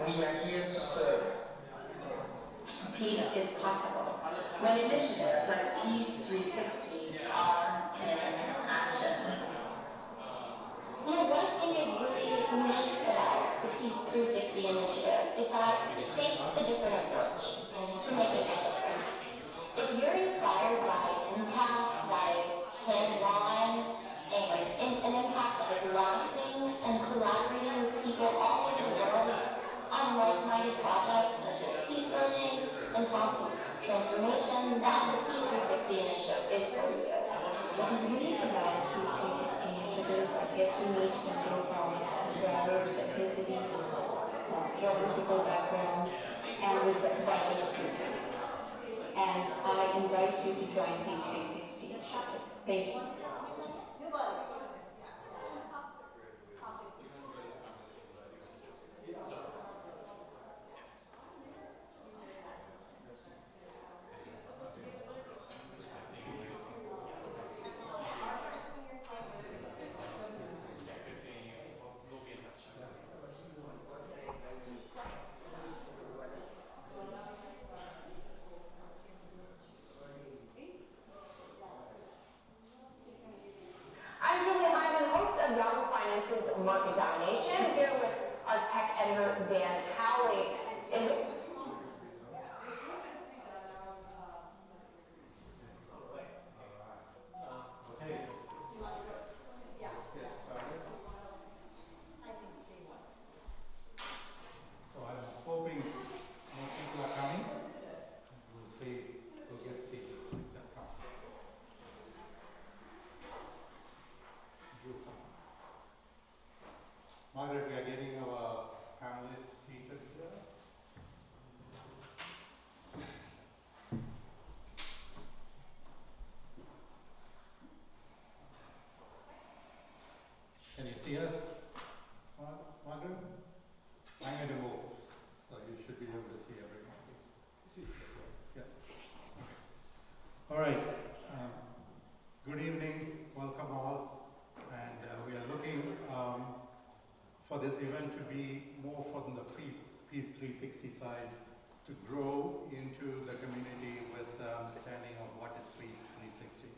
We are here to serve. Peace is possible when initiatives like Peace 360 are in action. You know, what I think is really unique about the Peace 360 initiative is that it takes a different approach to making a difference. If you're inspired by an impact that is hands-on and an impact that is lasting and collaborating with people all over the world on like-minded projects such as peace building and conflict transformation, then the Peace 360 initiative is for you. What is unique about these 360 initiatives, I get to meet people from diverse ethnicities, geographical backgrounds, and with diverse viewpoints. And I invite you to join Peace 360 initiative. Thank you. I'm Julie Hyman, host of Yahoo Finance's Market Domination, here with our tech editor, Dan Howley. So I'm hoping more people are coming. We'll see, we'll get seated. Come. Margaret, we are getting our panelists seated here. Can you see us, Margaret? I'm going to move, so you should be able to see everyone. Yeah. All right. Good evening. Welcome all. And we are looking for this event to be more from the Peace 360 side, to grow into the community with the understanding of what is Peace 360.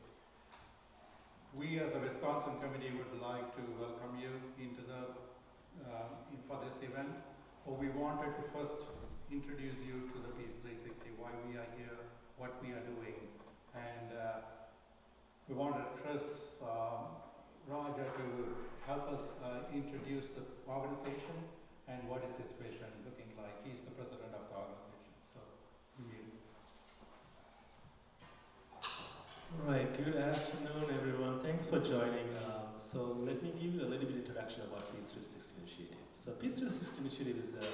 We as a Wisconsin committee would like to welcome you into the for this event. But we wanted to first introduce you to the Peace 360, why we are here, what we are doing. And we wanted Chris Raja to help us introduce the organization and what is his vision looking like. He's the president of the organization. So, All right, good afternoon, everyone. Thanks for joining. So let me give you a little bit introduction about Peace 360 Initiative. So Peace 360 Initiative is a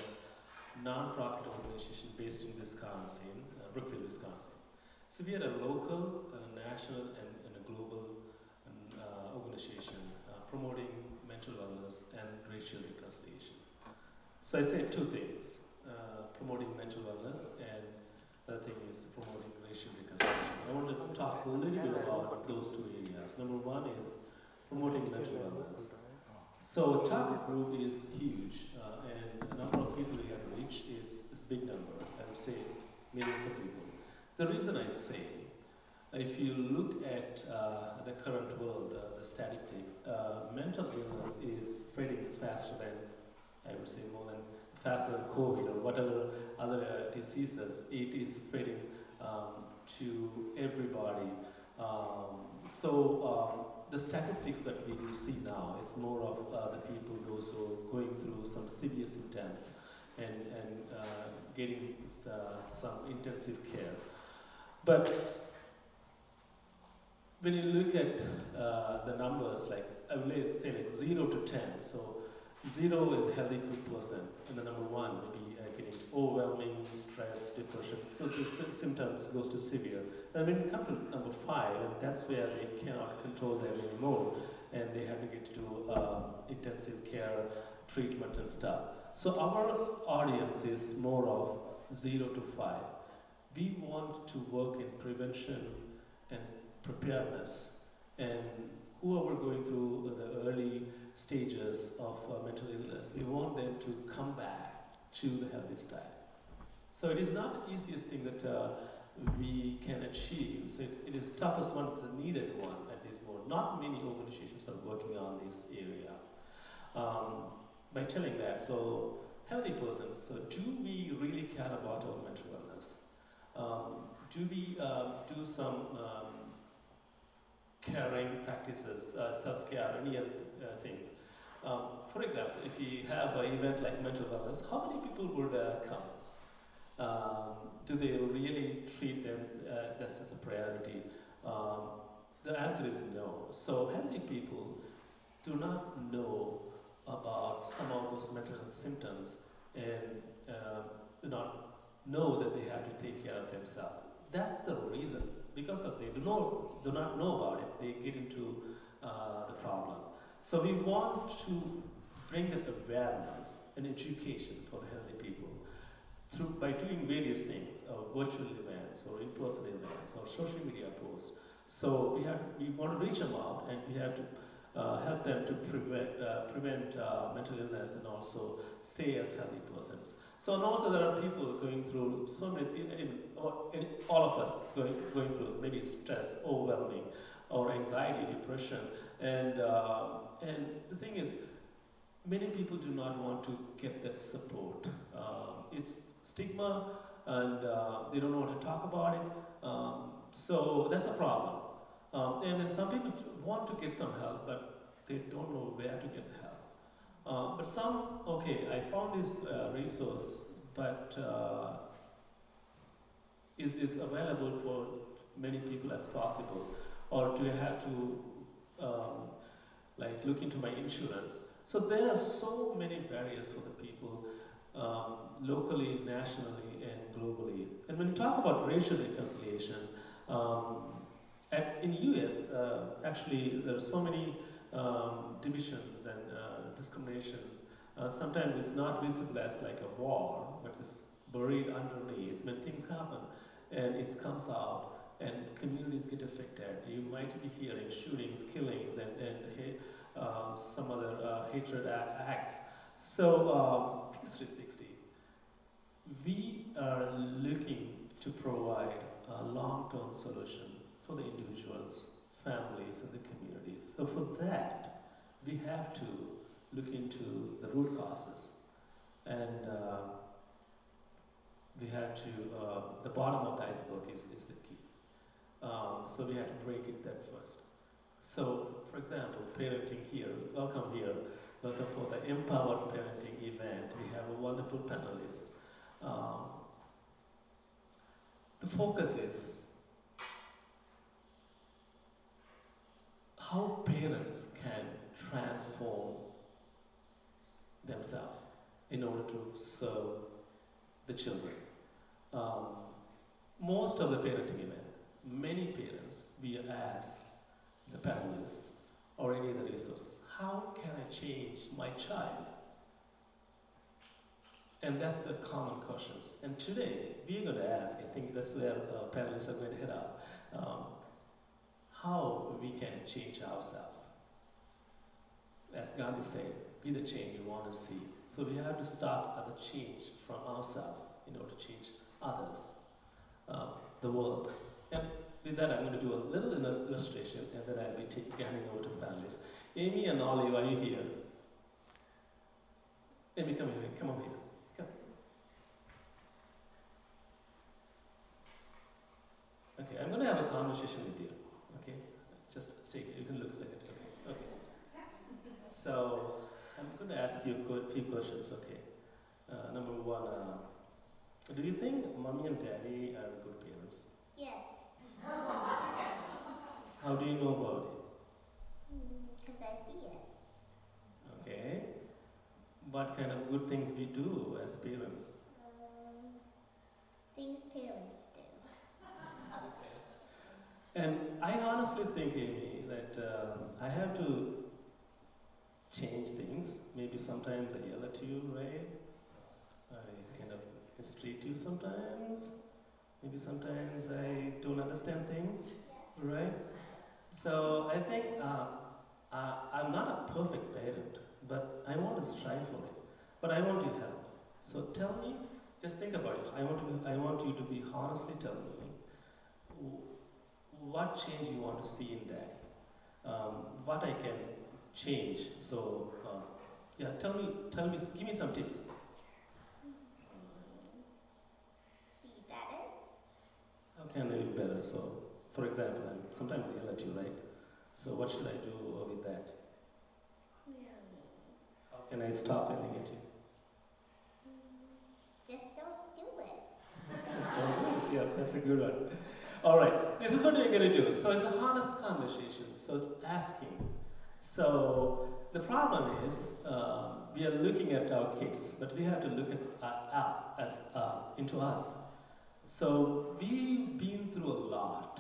non-profit organization based in Wisconsin, Brookfield, Wisconsin. So we are a local, national, and a global organization promoting mental wellness and racial reconciliation. So I say two things, promoting mental wellness, and the other thing is promoting racial reconciliation. I want to talk a little bit about those two areas. Number one is promoting mental wellness. So target group is huge, and the number of people we have reached is big number. I would say millions of people. The reason I say, if you look at the current world, the statistics, mental illness is spreading faster than, I would say, faster than COVID or whatever other diseases. It is spreading to everybody. The statistics that we do see now, it's more of the people, those who are going through some severe symptoms and getting some intensive care. But when you look at the numbers, like I would say like 0 to 10, so 0 is a healthy person, and the number 1 maybe getting overwhelming, stress, depression, so the symptoms goes to severe. And when you come to number 5, and that's where they cannot control them anymore, and they have to get to intensive care, treatment and stuff. So our audience is more of 0 to 5. We want to work in prevention and preparedness, and whoever going through the early stages of mental illness, we want them to come back to the healthy style. So it is not the easiest thing that we can achieve. So it is toughest one, the needed one at this moment. Not many organizations are working on this area. By telling that, so healthy persons, so do we really care about our mental wellness? Do we do some caring practices, self-care, any other things? For example, if you have an event like mental wellness, how many people would come? Do they really treat them this as a priority? The answer is no. So healthy people do not know about some of those mental health symptoms and do not know that they have to take care of themselves. That's the reason. Because of they do not know about it, they get into the problem. So we want to bring that awareness and education for the healthy people by doing various things, virtual events or in-person events or social media posts. So we want to reach them out, and we have to help them to prevent mental illness and also stay as healthy persons. So and also there are people going through so many, all of us going through maybe stress, overwhelming, or anxiety, depression, and the thing is, many people do not want to get that support. It's stigma, and they don't want to talk about it. So that's a problem. And then some people want to get some help, but they don't know where to get the help. But some, okay, I found this resource, but is this available for many people as possible? Or do I have to like look into my insurance? So there are so many barriers for the people, locally, nationally, and globally. And when you talk about racial reconciliation, in US, actually there are so many divisions and discriminations. Sometimes it's not visible as like a war, but it's buried underneath when things happen, and it comes out, and communities get affected. You might be hearing shootings, killings, and some other hatred acts. So, Peace 360, we are looking to provide a long-term solution for the individuals, families, and the communities. So for that, we have to look into the root causes, and we have to, the bottom of the iceberg is the key. So we have to break it that first. So, for example, parenting here, welcome here, welcome for the Empowered Parenting event. We have a wonderful panelist. The focus is how parents can transform themselves in order to serve the children. Most of the parenting event, many parents, we ask the panelists or any other resources, how can I change my child? And that's the common questions. And today, we're going to ask, I think that's where panelists are going to head up, how we can change ourselves. As Gandhi said, be the change you want to see. So we have to start at the change from ourselves in order to change others, the world. And with that, I'm going to do a little illustration, and then I'll be handing over to the panelists. Amy and Olive, are you here? Amy, come here. Come over here. Come. Okay, I'm going to have a conversation with you. Okay, just stay. You can look like it. Okay. Okay. So I'm going to ask you a few questions. Okay. Number one, do you think mommy and daddy are good parents? Yes. How do you know about it? Because I see it. Okay. What kind of good things we do as parents? Things parents do. And I honestly think, Amy, that I have to change things. Maybe sometimes I yell at you, right? I kind of mistreat you sometimes. Maybe sometimes I don't understand things, right? So I think I'm not a perfect parent, but I want to strive for it. But I want to help. So tell me, just think about it. I want you to be honestly tell me what change you want to see in Daddy. What I can change. So yeah, tell me, give me some tips. Be better. How can I do better? So, for example, sometimes I yell at you, right? So what should I do with that? How can I stop yelling at you? Just don't do it. Just don't do it. Yeah, that's a good one. All right, this is what we're going to do. So it's a honest conversation. So asking. So the problem is we are looking at our kids, but we have to look at as into us. So we've been through a lot.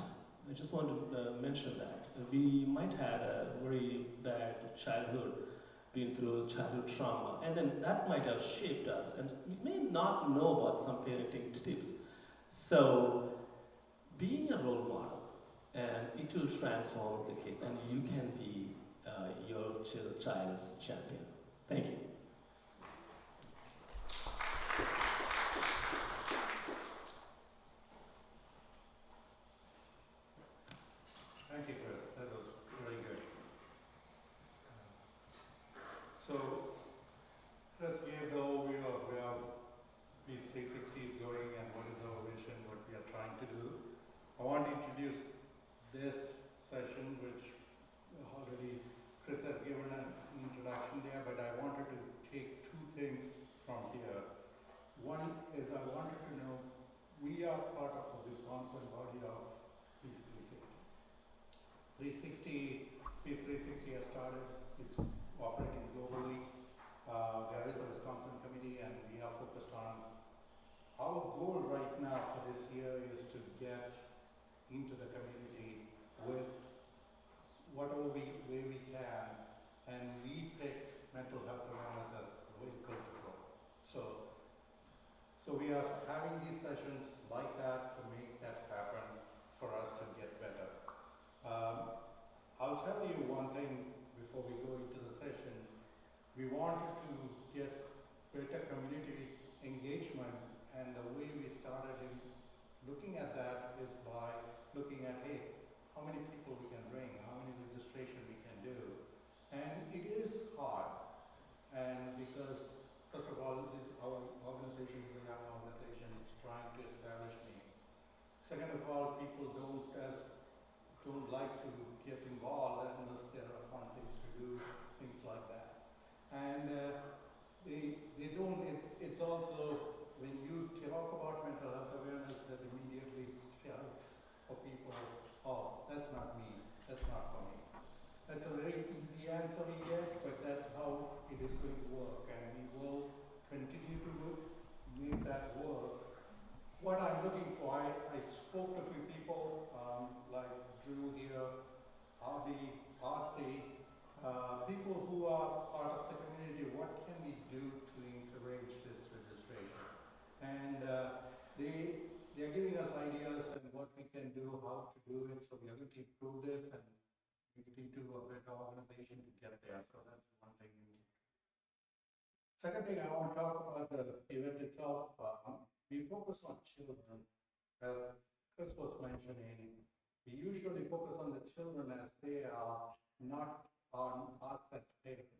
I just want to mention that we might have a very bad childhood, been through childhood trauma, and then that might have shaped us, and we may not know about some parenting tips. So being a role model, and it will transform the kids, and you can be your child's champion. Thank you. Thank you, Chris. That was very good. So, Chris gave the overview of where these 360 is going and what is our vision, what we are trying to do. I want to introduce this session, which already Chris has given an introduction there, but I wanted to take two things from here. One is I wanted to know we are part of the Wisconsin body of Peace 360. Peace 360 has started, it's operating globally. There is a Wisconsin committee and we are focused on, our goal right now for this year is to get into the community with whatever way we can, and we picked mental health awareness as the vehicle to grow. So we are having these sessions like that to make that happen for us to get better. I'll tell you one thing before we go into the session. We wanted to get better community engagement, and the way we started in looking at that is by looking at, hey, how many people we can bring, how many registration we can do. And it is hard, and because first of all, our organization is a young organization, it's trying to establish names. Second of all, people don't like to get involved unless there are fun things to do, things like that. And they don't, it's also, when you talk about mental health awareness, that immediately strikes for people, oh, that's not me, that's not for me. That's a very easy answer we get, but that's how it is going to work, and we will continue to make that work. What I'm looking for, I spoke to a few people, like Drew here, Avi, Aarti, people who are part of the community. What can we do to encourage this registration? And they're giving us ideas and what we can do, how to do it. So we are going to improve this and we need to a better organization to get there. So that's one thing. Second thing I want to talk about the event itself. We focus on children. As Chris was mentioning, we usually focus on the children as they are, not on us as parents.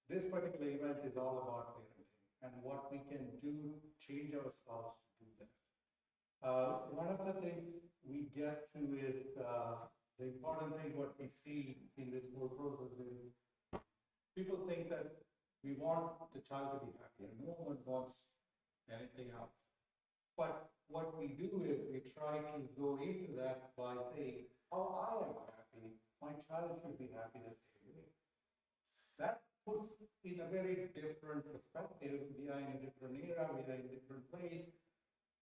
This particular event is all about parenting and what we can do, change ourselves to do that. One of the things we get to is the important thing what we see in this whole process is people think that we want the child to be happy and no one wants anything else. But what we do is we try to go into that by saying, how I am happy, my child should be happy the same way. That puts in a very different perspective. We are in a different era, we are in a different place.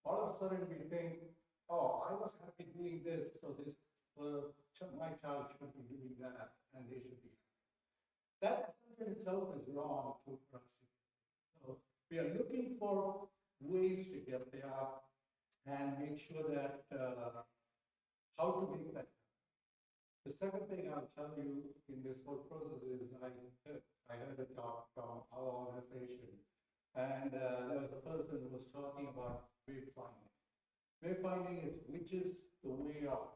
All of a sudden we think, oh, I was happy doing this, so this my child should be doing that, and they should be. That in itself is wrong to proceed. So we are looking for ways to get there and make sure that how to make that. The second thing I'll tell you in this whole process is I heard a talk from our organization and there was a person who was talking about wayfinding. Wayfinding is which is the way of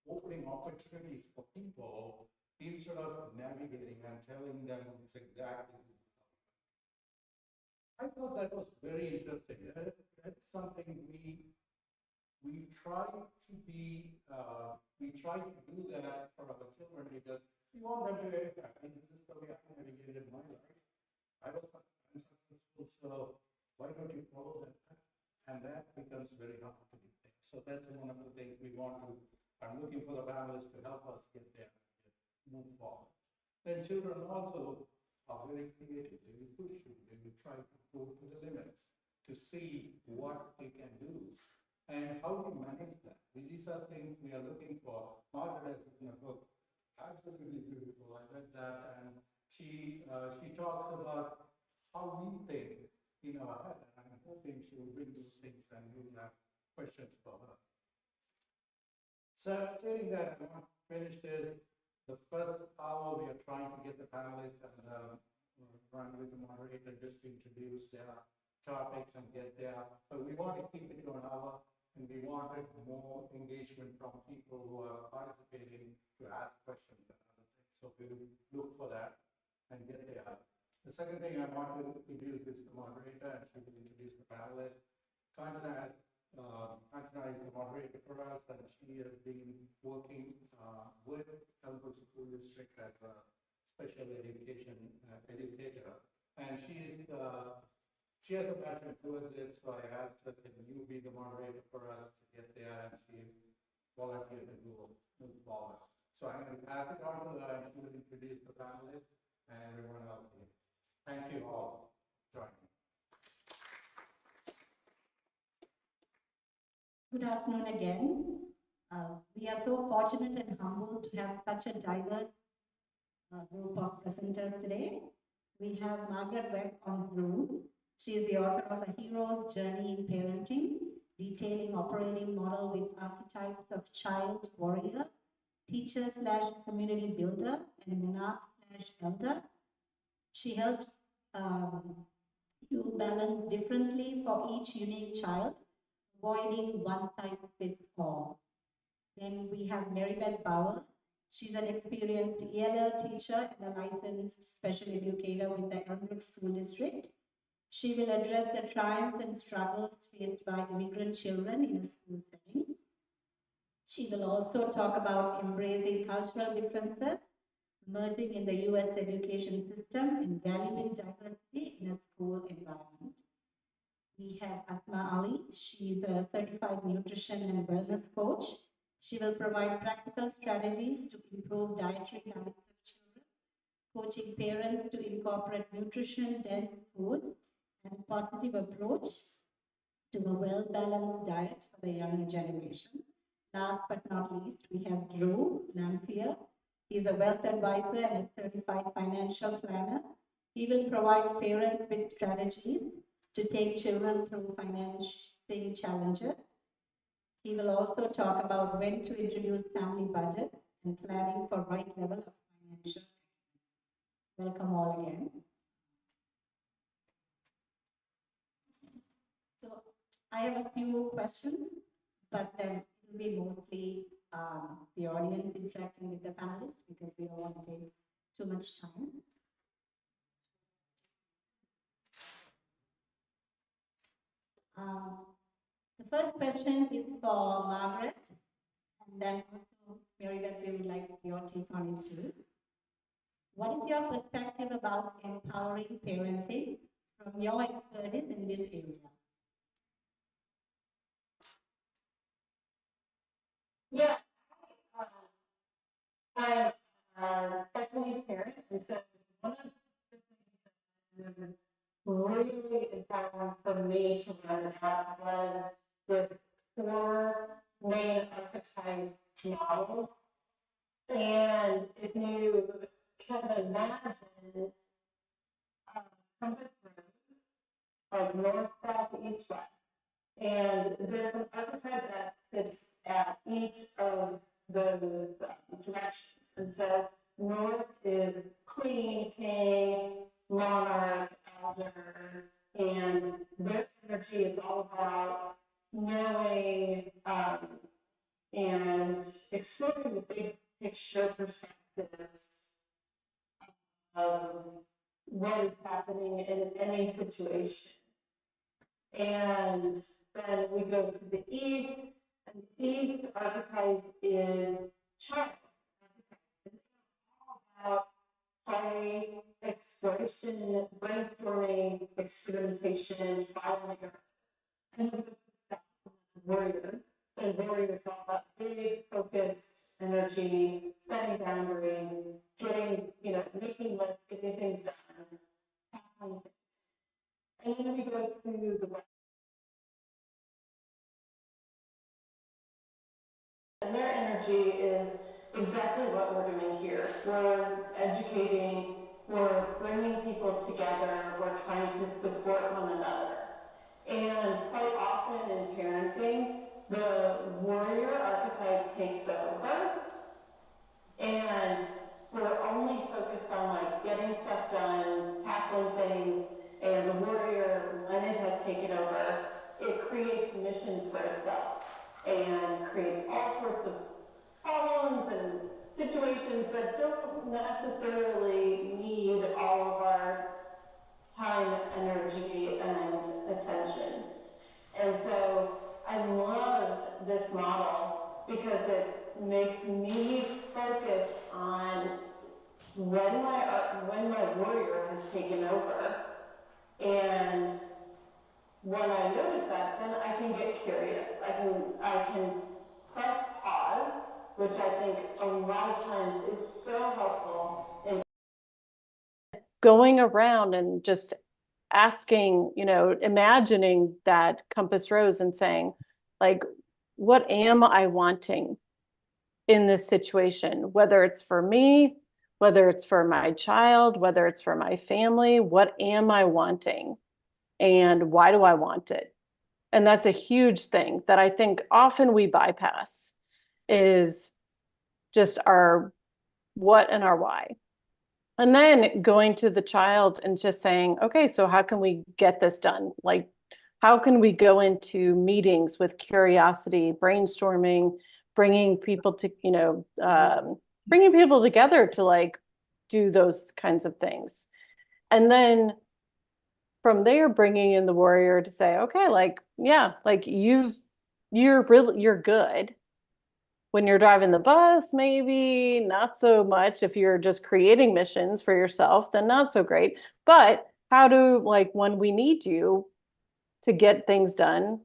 opening opportunities for people instead of navigating and telling them exactly. I thought that was very interesting. That's something we try to be, we try to do that for our children because we want them to be happy. This is the way I navigated my life. I was unsuccessful, so why don't you follow that path? And that becomes very hard to do. So that's one of the things we want to, I'm looking for the families to help us get there, move forward. Then children also are very creative. They will push you. They will try to go to the limits to see what they can do. And how do you manage that? These are things we are looking for. Margaret has written a book, absolutely beautiful. I read that, and she talks about how we think in our head. And I'm hoping she will bring those things and we will have questions for her. So stating that, I want to finish this. The first hour, we are trying to get the panelists and run with the moderator just to introduce their topics and get there. But we want to keep it to an hour, and we wanted more engagement from people who are participating to ask questions and other things. So we will look for that and get there. The second thing I want to introduce is the moderator, and she will introduce the panelists. Kanchana is the moderator for us, and she has been working with Elmwood School District as a special education educator. And she has a passion towards it, so I asked her, can you be the moderator for us to get there? And she volunteered to move forward. So I'm going to pass it on to her, and she will introduce the panelists and everyone else here. Thank you all for joining. Good afternoon again. We are so fortunate and humbled to have such a diverse group of presenters today. We have Margaret Webb on Zoom. She is the author of A Hero's Journey in Parenting, detailing operating model with archetypes of child warrior, teacher / community builder, and monarch / elder. She helps you balance differently for each unique child, avoiding one size fits all. Then we have Mary Beth Bauer. She's an experienced ELL teacher and a licensed special educator with the Elmbrook School District. She will address the triumphs and struggles faced by immigrant children in a school setting. She will also talk about embracing cultural differences, merging in the US education system, and valuing diversity in a school environment. We have Asma Ali. She's a certified nutrition and wellness coach. She will provide practical strategies to improve dietary habits of children, coaching parents to incorporate nutrition-dense food and a positive approach to a well-balanced diet for the younger generation. Last but not least, we have Drew Lamphere. He's a wealth advisor and a certified financial planner. He will provide parents with strategies to take children through financing challenges. He will also talk about when to introduce family budgets and planning for right level of financial. Welcome all again. So I have a few questions, but then it will be mostly the audience interacting with the panelists because we don't want to take too much time. The first question is for Margaret, and then also Mary Beth, we would like your take on it too. What is your perspective about empowering parenting from your expertise in this area? Yeah, I'm a special needs parent, and so one of the things that was really important for me to learn about was this four main archetype model. And if you can imagine compass rose, like north, south, east, west, and there's an archetype that sits at each of those directions. And so north is queen, king, monarch, elder, and their energy is all about knowing and exploring the big picture perspective of what is happening in any situation. And then we go to the east, and the east archetype is child. It's all about play, exploration, brainstorming, experimentation, trial and error. And then the warrior. And warrior is all about big, focused energy, setting boundaries, getting, making lists, getting things done, tackling things. And then we go to the west. And their energy is exactly what we're doing here. We're educating, we're bringing people together, we're trying to support one another. And quite often in parenting, the warrior archetype takes over, and we're only focused on like getting stuff done, tackling things, and the warrior, when it has taken over, it creates missions for itself and creates all sorts of problems and situations that don't necessarily need all of our time, energy, and attention. And so I love this model because it makes me focus on when my warrior has taken over. And when I notice that, then I can get curious. I can press pause, which I think a lot of times is so helpful in going around and just asking, imagining that compass rose and saying, like, what am I wanting in this situation? Whether it's for me, whether it's for my child, whether it's for my family, what am I wanting? And why do I want it? And that's a huge thing that I think often we bypass is just our what and our why. And then going to the child and just saying, okay, so how can we get this done? Like, how can we go into meetings with curiosity, brainstorming, bringing people to, bringing people together to like do those kinds of things. And then from there, bringing in the warrior to say, okay, like, yeah, like you're good. When you're driving the bus, maybe not so much. If you're just creating missions for yourself, then not so great. But how do, like, when we need you to get things done,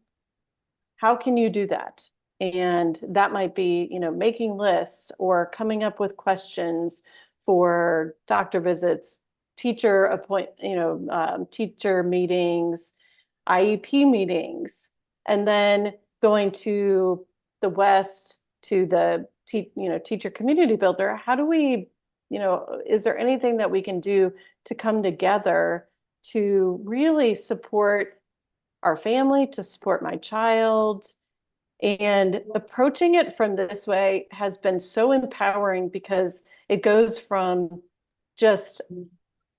how can you do that? And that might be, making lists or coming up with questions for doctor visits, teacher teacher meetings, IEP meetings, and then going to the West to the teacher community builder. How do we, is there anything that we can do to come together to really support our family, to support my child? And approaching it from this way has been so empowering because it goes from just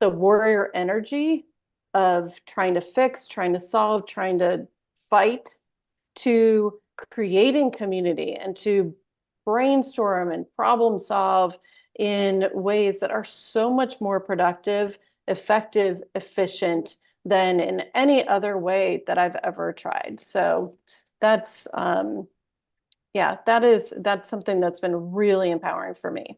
the warrior energy of trying to fix, trying to solve, trying to fight, to creating community and to brainstorm and problem solve in ways that are so much more productive, effective, efficient than in any other way that I've ever tried. So that's that's something that's been really empowering for me.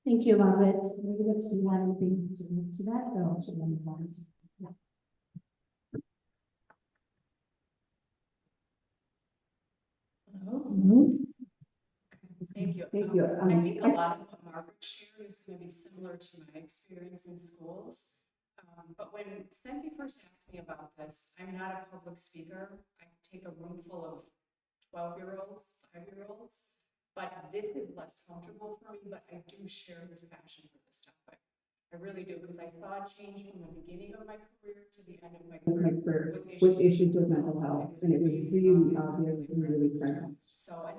Thank you, Margaret. Maybe let's do you have anything to add to that, or should I move on? Yeah. Hello. Thank you. Thank you. I think a lot of what Margaret shared is going to be similar to my experience in schools. But when Cynthia first asked me about this, I'm not a public speaker. I take a room full of 12-year-olds, 5-year-olds, but this is less comfortable for me, but I do share this passion for this topic. I really do, because I saw a change from the beginning of my career to the end of my career with issues with mental health, and it was really obvious and really present.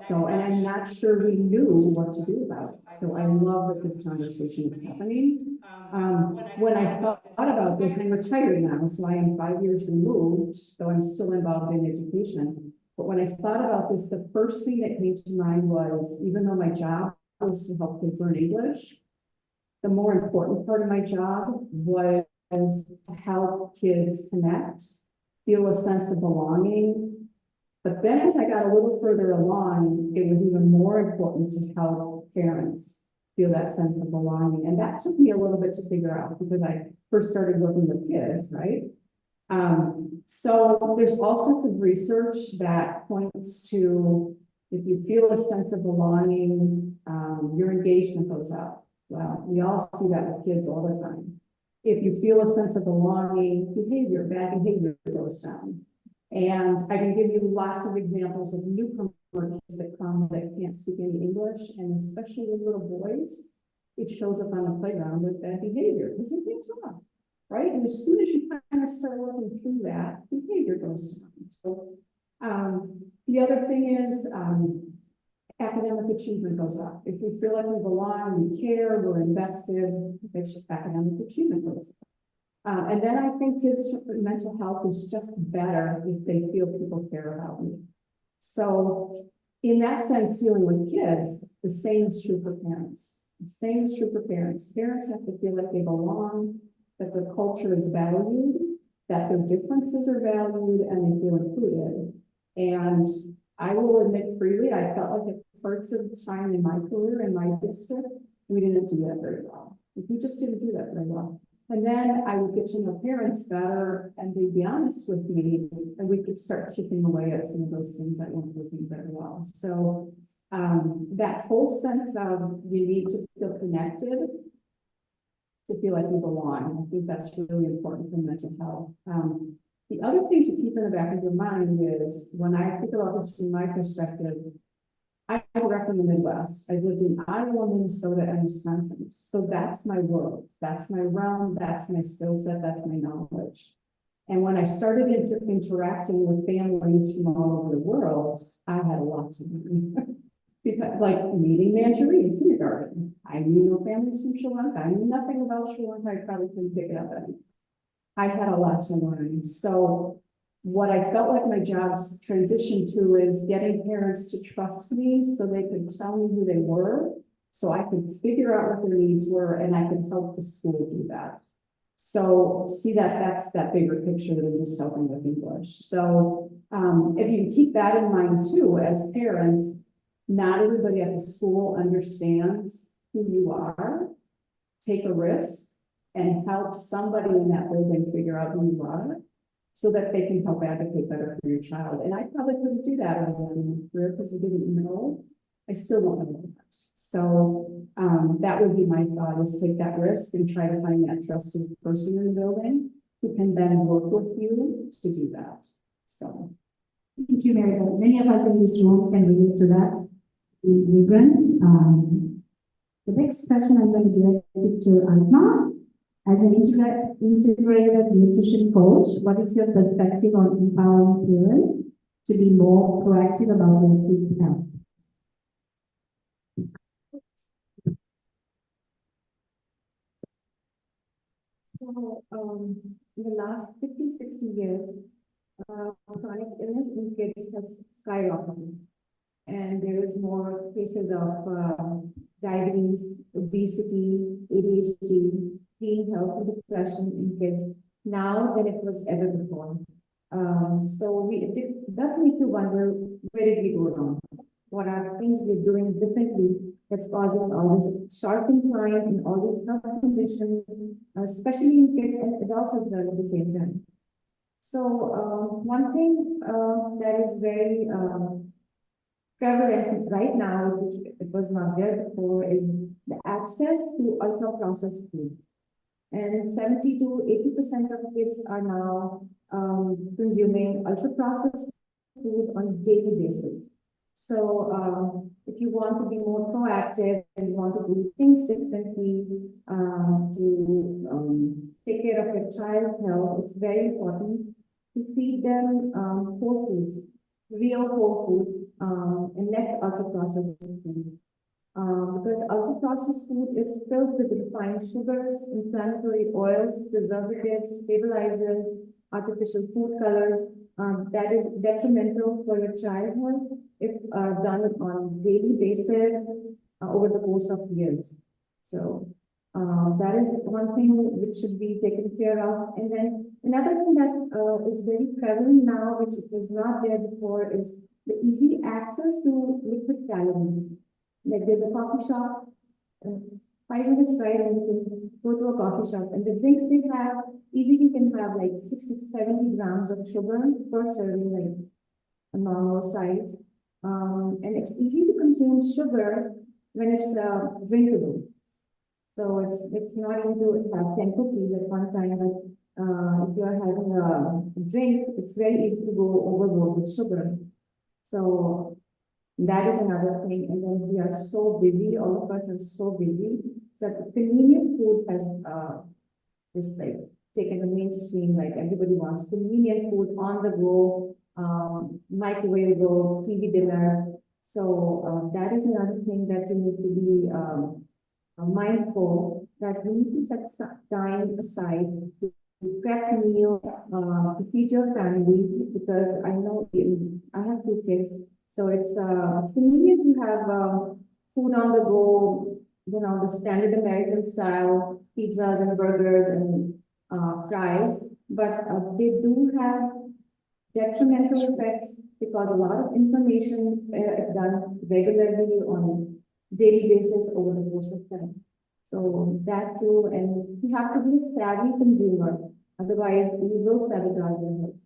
So, and I'm not sure we knew what to do about it. So I love that this conversation is happening. When I thought about this, I'm retired now, so I am 5 years removed, though I'm still involved in education. But when I thought about this, the first thing that came to mind was, even though my job was to help kids learn English, the more important part of my job was to help kids connect, feel a sense of belonging. But then as I got a little further along, it was even more important to help parents feel that sense of belonging. And that took me a little bit to figure out because I first started working with kids, right? So there's all sorts of research that points to if you feel a sense of belonging, your engagement goes up. Well, we all see that with kids all the time. If you feel a sense of belonging, bad behavior goes down. And I can give you lots of examples of newcomer kids that come that can't speak any English, and especially with little boys, it shows up on the playground as bad behavior because they can't talk, right? And as soon as you kind of start working through that, behavior goes down. So the other thing is academic achievement goes up. If we feel like we belong, we care, we're invested, academic achievement goes up. And then I think kids' mental health is just better if they feel people care about me. So in that sense, dealing with kids, the same is true for parents. The same is true for parents. Parents have to feel like they belong, that their culture is valued, that their differences are valued, and they feel included. And I will admit freely, I felt like at parts of the time in my career, in my district, we didn't do that very well. We just didn't do that very well. And then I would get to know parents better, and they'd be honest with me, and we could start chipping away at some of those things that weren't working very well. So that whole sense of you need to feel connected, to feel like you belong, I think that's really important for mental health. The other thing to keep in the back of your mind is, when I think about this from my perspective, I grew up in the Midwest. I lived in Iowa, Minnesota, and Wisconsin. So that's my world. That's my realm. That's my skill set. That's my knowledge. And when I started interacting with families from all over the world, I had a lot to learn. Because, like meeting Manchery in kindergarten, I knew no families from Sri Lanka. I knew nothing about Sri Lanka. I probably couldn't pick it up anymore. I had a lot to learn. So what I felt like my job's transition to is getting parents to trust me so they could tell me who they were, so I could figure out what their needs were, and I could help the school do that. So see that's that bigger picture than just helping with English. So if you keep that in mind too, as parents, not everybody at the school understands who you are. Take a risk and help somebody in that building figure out who you are, so that they can help advocate better for your child. And I probably couldn't do that early on in my career because I didn't know. I still don't know that. So that would be my thought, is take that risk and try to find that trusted person in the building who can then work with you to do that. So. Thank you, Mary Beth. Many of us in this room can relate to that. Migrants. The next question I'm going to direct it to Asma. As an integrated nutrition coach, what is your perspective on empowering parents to be more proactive about their kids' health? So in the last 50, 60 years, chronic illness in kids has skyrocketed. And there is more cases of diabetes, obesity, ADHD, teen health and depression in kids now than it was ever before. So it does make you wonder, where did we go wrong? What are things we're doing differently that's causing all this sharp incline in all these health conditions, especially in kids and adults as well at the same time. So one thing that is very prevalent right now, which it was not there before, is the access to ultra-processed food. And 70 to 80% of kids are now consuming ultra-processed food on a daily basis. So if you want to be more proactive and you want to do things differently to take care of your child's health, it's very important to feed them whole foods, real whole food, and less ultra-processed food. because ultra-processed food is filled with refined sugars, inflammatory oils, preservatives, stabilizers, artificial food colors. That is detrimental for your child health if done on daily basis over the course of years. So that is one thing which should be taken care of. And then another thing that is very prevalent now, which was not there before, is the easy access to liquid calories. Like there's a coffee shop, 5 minutes ride, and you can go to a coffee shop, and the drinks they have, easily can have like 60 to 70 grams of sugar per serving, like a normal size. And it's easy to consume sugar when it's drinkable. So it's not even to have 10 cookies at one time, but if you are having a drink, it's very easy to go overboard with sugar. So that is another thing. And then we are so busy, all of us are so busy. So convenient food has just like taken the mainstream, like everybody wants convenient food on the go, microwavable, TV dinner. So that is another thing that you need to be mindful, that we need to set time aside to prep meal to feed your family, because I know I have 2 kids. So it's convenient to have food on the go, you know, the standard American style pizzas and burgers and fries, but they do have detrimental effects because a lot of information is done regularly on daily basis over the course of time. So that too, and you have to be a savvy consumer, otherwise you will sabotage your health.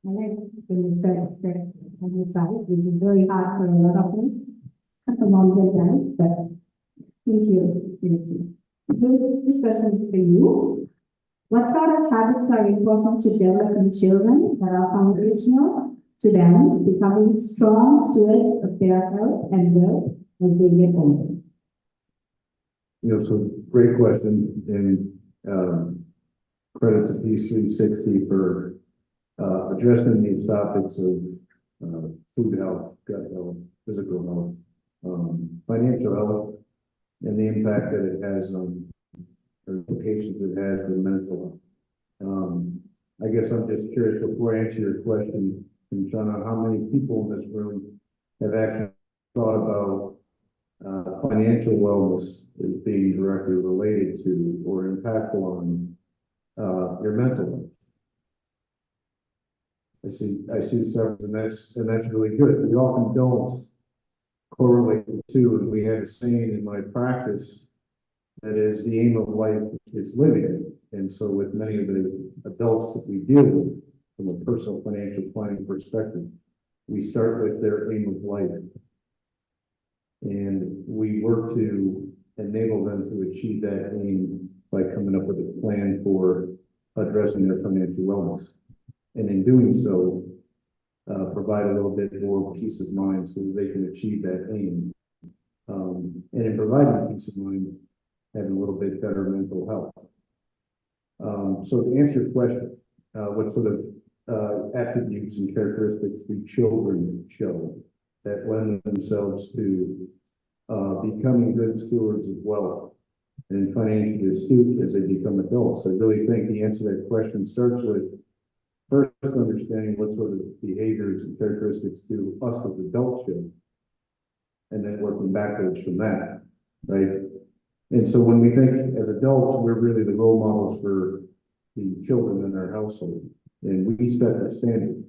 I like when you said that on the side, which is very hard for a lot of us, moms and dads, but thank you, Unity. This question is for you. What sort of habits are important to develop in children that are foundational to them becoming strong stewards of their health and wealth as they get older? So great question, and credit to Peace 360 for addressing these topics of food health, gut health, physical health, financial health, and the impact that it has on the implications it has for mental health. I guess I'm just curious, before I answer your question, Conchana, how many people in this room have actually thought about financial wellness as being directly related to or impactful on your mental health? I see several, and that's really good. We often don't correlate the two, and we have a saying in my practice that is, the aim of life is living. And so with many of the adults that we deal with from a personal financial planning perspective, we start with their aim of life. And we work to enable them to achieve that aim by coming up with a plan for addressing their financial wellness. And in doing so, provide a little bit more peace of mind so that they can achieve that aim. And in providing peace of mind, having a little bit better mental health. So to answer your question, what sort of attributes and characteristics do children show that lend themselves to becoming good stewards of wealth and financially astute as they become adults? I really think the answer to that question starts with first understanding what sort of behaviors and characteristics do us as adults show, and then working backwards from that, right? And so when we think as adults, we're really the role models for the children in our household, and we set the standard.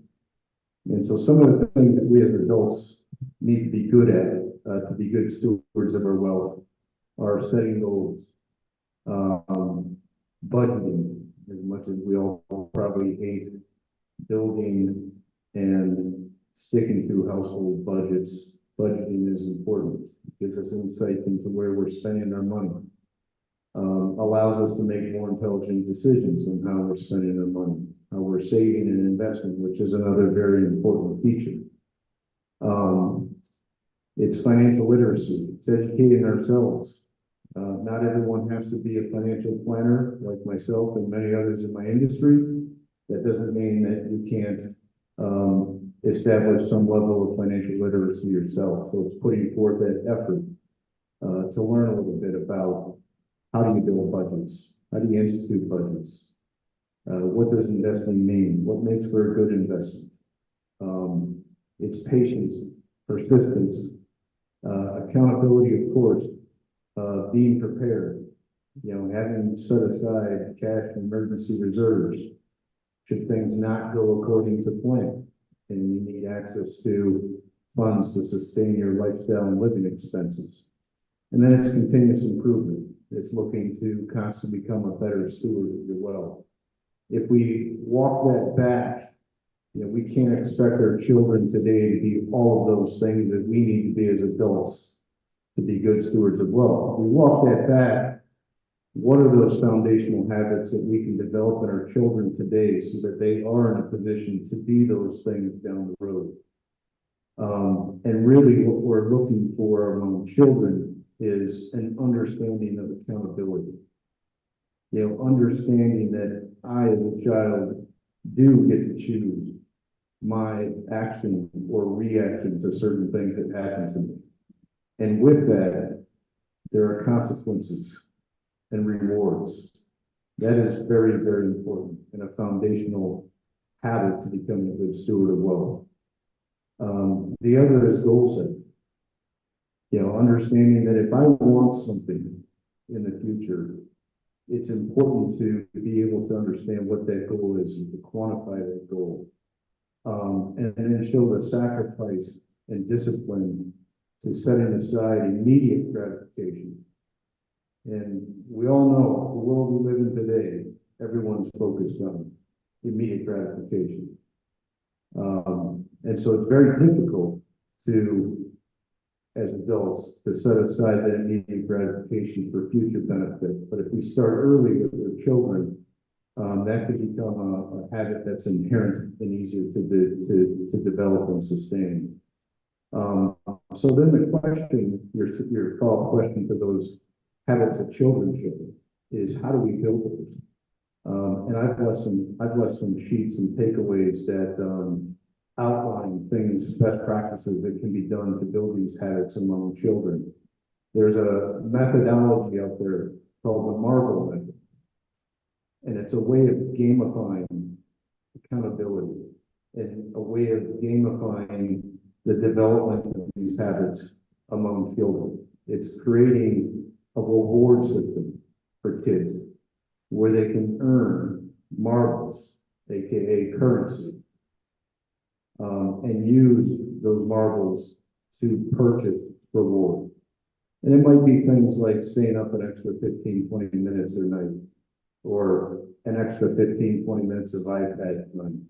And so some of the things that we as adults need to be good at, to be good stewards of our wealth, are setting goals, budgeting, as much as we all probably hate building and sticking to household budgets. Budgeting is important. It gives us insight into where we're spending our money. Allows us to make more intelligent decisions on how we're spending our money, how we're saving and investing, which is another very important feature. It's financial literacy. It's educating ourselves. Not everyone has to be a financial planner like myself and many others in my industry. That doesn't mean that you can't establish some level of financial literacy yourself. So it's putting forth that effort to learn a little bit about how do you build budgets? How do you institute budgets? What does investing mean? What makes for a good investment? It's patience, persistence, accountability, of course, being prepared, having set aside cash and emergency reserves should things not go according to plan and you need access to funds to sustain your lifestyle and living expenses. And then it's continuous improvement. It's looking to constantly become a better steward of your wealth. If we walk that back, we can't expect our children today to be all of those things that we need to be as adults to be good stewards of wealth. If we walk that back, what are those foundational habits that we can develop in our children today so that they are in a position to be those things down the road? And really what we're looking for among children is an understanding of accountability. Understanding that I, as a child, do get to choose my action or reaction to certain things that happen to me. And with that, there are consequences and rewards. That is very, very important and a foundational habit to becoming a good steward of wealth. The other is goal setting. Understanding that if I want something in the future, it's important to be able to understand what that goal is and to quantify that goal. And then show the sacrifice and discipline to setting aside immediate gratification. And we all know the world we live in today, everyone's focused on immediate gratification. And so it's very difficult to, as adults, to set aside that immediate gratification for future benefit. But if we start early with our children, that could become a habit that's inherent and easier to develop and sustain. So then the question, your follow-up question for those habits of childrenship is how do we build those? And I've left some sheets and takeaways that outline things, best practices that can be done to build these habits among children. There's a methodology out there called the Marvel method. And it's a way of gamifying accountability and a way of gamifying the development of these habits among children. It's creating a reward system for kids where they can earn marbles, aka currency, and use those marbles to purchase reward. And it might be things like staying up an extra 15, 20 minutes a night, or an extra 15, 20 minutes of iPad time,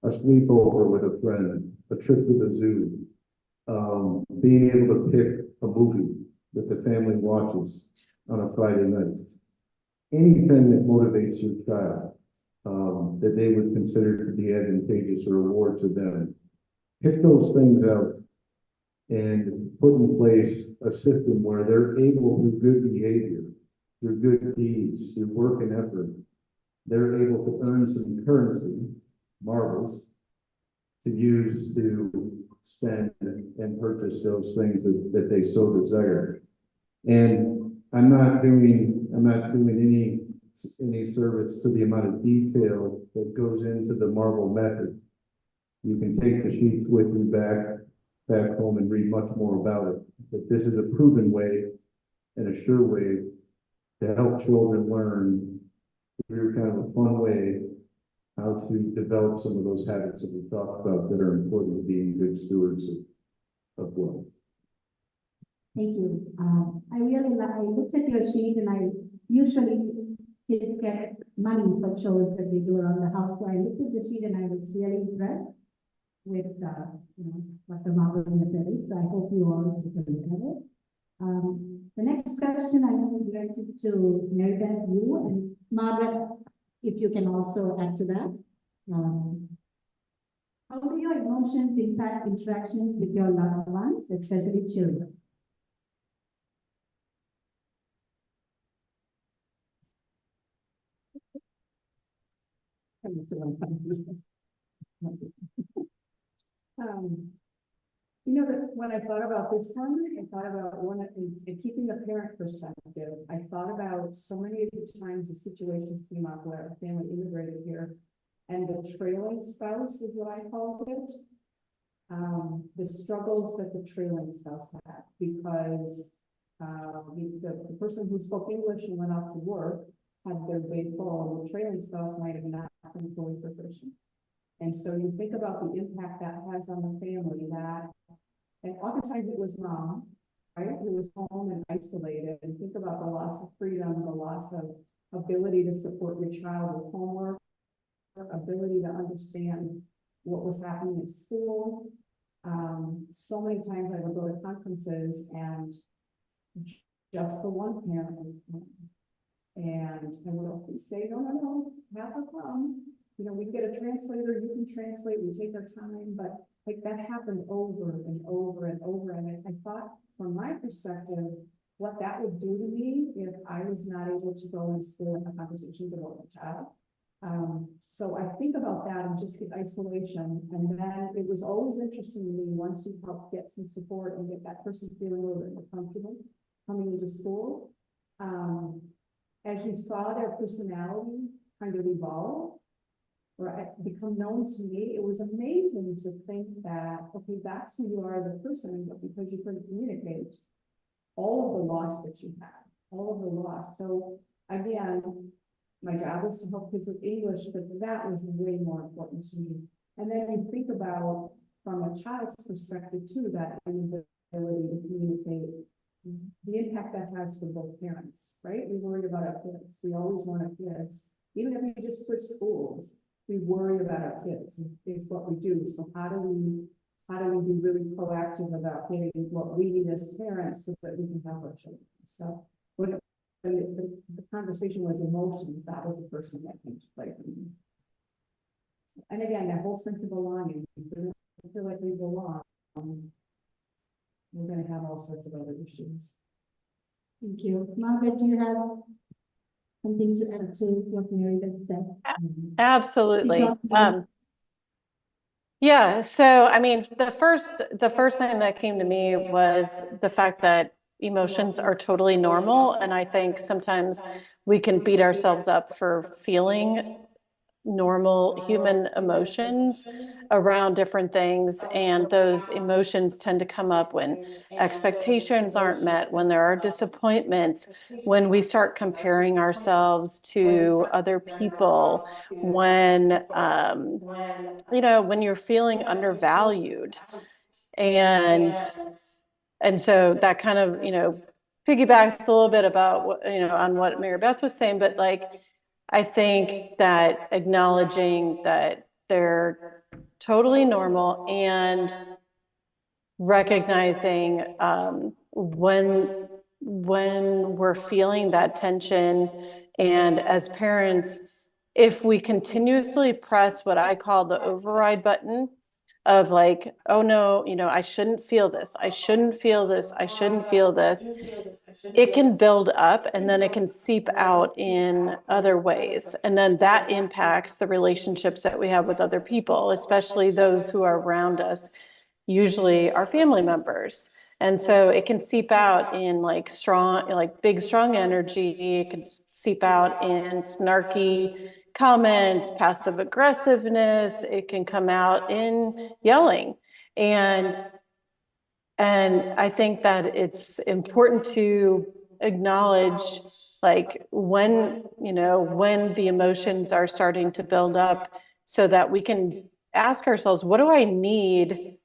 a sleepover with a friend, a trip to the zoo, being able to pick a movie that the family watches on a Friday night. Anything that motivates your child, that they would consider to be advantageous or reward to them. Pick those things out and put in place a system where they're able, through good behavior, through good deeds, through work and effort, they're able to earn some currency, marbles, to use to spend and purchase those things that they so desire. And I'm not doing any service to the amount of detail that goes into the Marvel method. You can take the sheets with you back home and read much more about it. But this is a proven way and a sure way to help children learn through kind of a fun way how to develop some of those habits that we talked about that are important to being good stewards of wealth. Thank you. I looked at your sheet and I usually kids get money for chores that they do around the house. So I looked at the sheet and I was really impressed with what the Marvel method is. So I hope you all take a look at it. The next question I'm going to direct it to Mary Beth, you, and Margaret, if you can also add to that. How do your emotions impact interactions with your loved ones, especially children? You know, when I thought about this one, I thought about in keeping the parent perspective, I thought about so many of the times the situations came up where a family immigrated here, and the trailing spouse is what I called it. The struggles that the trailing spouse had, because the person who spoke English and went off to work had their day full, and the trailing spouse might have not been fully proficient. And so you think about the impact that has on the family, and oftentimes it was mom, right, who was home and isolated, and think about the loss of freedom, the loss of ability to support your child with homework, ability to understand what was happening at school. So many times I would go to conferences and just the one parent, and I would always say, no, have her come. You know, we get a translator, you can translate, we take our time, but like that happened over and over and over. And I thought from my perspective, what that would do to me if I was not able to go in school and have conversations about my child. So I think about that and just the isolation. And then it was always interesting to me, once you help get some support and get that person feeling a little bit more comfortable coming into school, as you saw their personality kind of evolve or become known to me, it was amazing to think that, okay, that's who you are as a person, but because you couldn't communicate all of the loss that you had, all of the loss. So again, my job was to help kids with English, but that was way more important to me. And then you think about, from a child's perspective too, that inability to communicate, the impact that has for both parents, right? We worry about our kids. We always want our kids. Even if we just switch schools, we worry about our kids. It's what we do. So how do we be really proactive about getting what we need as parents so that we can help our children? So when the conversation was emotions, that was the person that came to play for me. And again, that whole sense of belonging, I feel like we belong. We're going to have all sorts of other issues. Thank you. Margaret, do you have something to add to what Mary Beth said? Absolutely. Yeah, so I mean, the first thing that came to me was the fact that emotions are totally normal, and I think sometimes we can beat ourselves up for feeling normal human emotions around different things, and those emotions tend to come up when expectations aren't met, when there are disappointments, when we start comparing ourselves to other people, when when you're feeling undervalued. And so that kind of piggybacks a little bit about what on what Mary Beth was saying, but like I think that acknowledging that they're totally normal and recognizing when we're feeling that tension, and as parents, if we continuously press what I call the override button of like, oh no, I shouldn't feel this, I shouldn't feel this, I shouldn't feel this, it can build up and then it can seep out in other ways. And then that impacts the relationships that we have with other people, especially those who are around us, usually our family members. And so it can seep out in like big, strong energy. It can seep out in snarky comments, passive aggressiveness. It can come out in yelling. And I think that it's important to acknowledge like when the emotions are starting to build up, so that we can ask ourselves, what do I need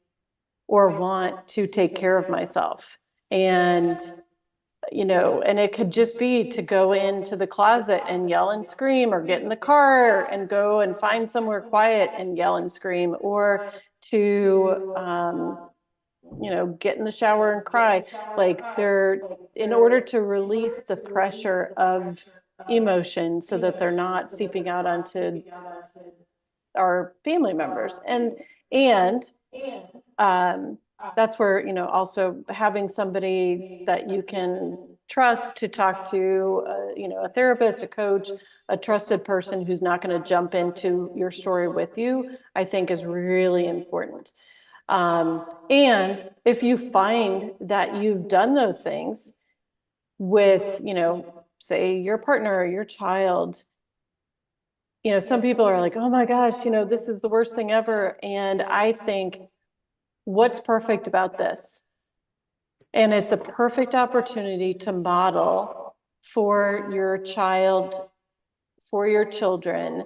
or want to take care of myself? And and it could just be to go into the closet and yell and scream, or get in the car and go and find somewhere quiet and yell and scream, or to get in the shower and cry. Like in order to release the pressure of emotion so that they're not seeping out onto our family members. And that's where, also having somebody that you can trust to talk to, a therapist, a coach, a trusted person who's not going to jump into your story with you, I think is really important. And if you find that you've done those things with, say your partner or your child, some people are like, oh my gosh, this is the worst thing ever. And I think, what's perfect about this? And it's a perfect opportunity to model for your child, for your children,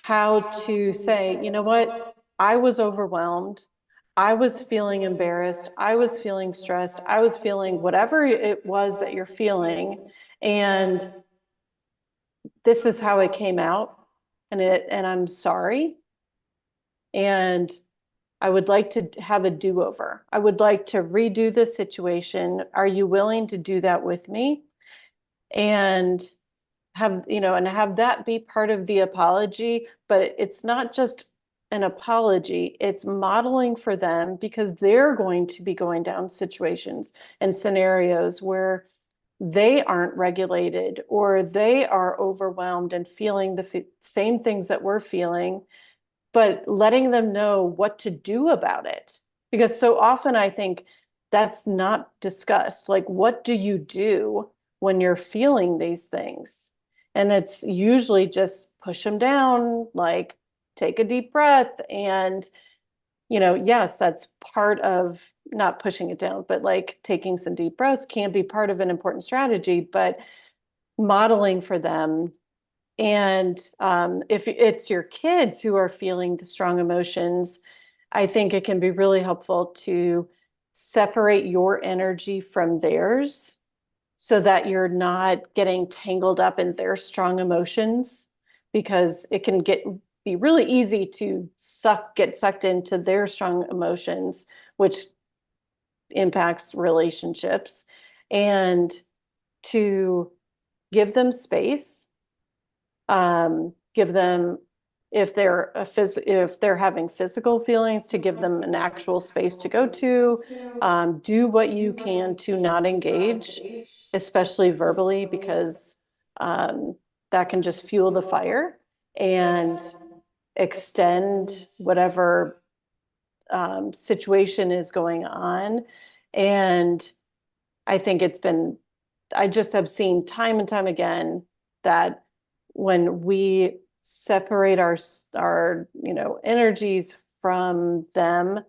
how to say, you know what? I was overwhelmed. I was feeling embarrassed. I was feeling stressed. I was feeling whatever it was that you're feeling. And this is how it came out. And I'm sorry. And I would like to have a do-over. I would like to redo the situation. Are you willing to do that with me? And have that be part of the apology, but it's not just an apology, it's modeling for them, because they're going to be going down situations and scenarios where they aren't regulated or they are overwhelmed and feeling the same things that we're feeling, but letting them know what to do about it. Because so often I think that's not discussed. Like, what do you do when you're feeling these things? And it's usually just push them down, like take a deep breath. And, yes, that's part of not pushing it down, but like taking some deep breaths can be part of an important strategy, but modeling for them. And if it's your kids who are feeling the strong emotions, I think it can be really helpful to separate your energy from theirs so that you're not getting tangled up in their strong emotions, because it can be really easy to get sucked into their strong emotions, which impacts relationships, and to give them space. Give them, if they're having physical feelings, to give them an actual space to go to. Do what you can to not engage, especially verbally, because that can just fuel the fire and extend whatever situation is going on. And I think I just have seen time and time again that when we separate our energies from them,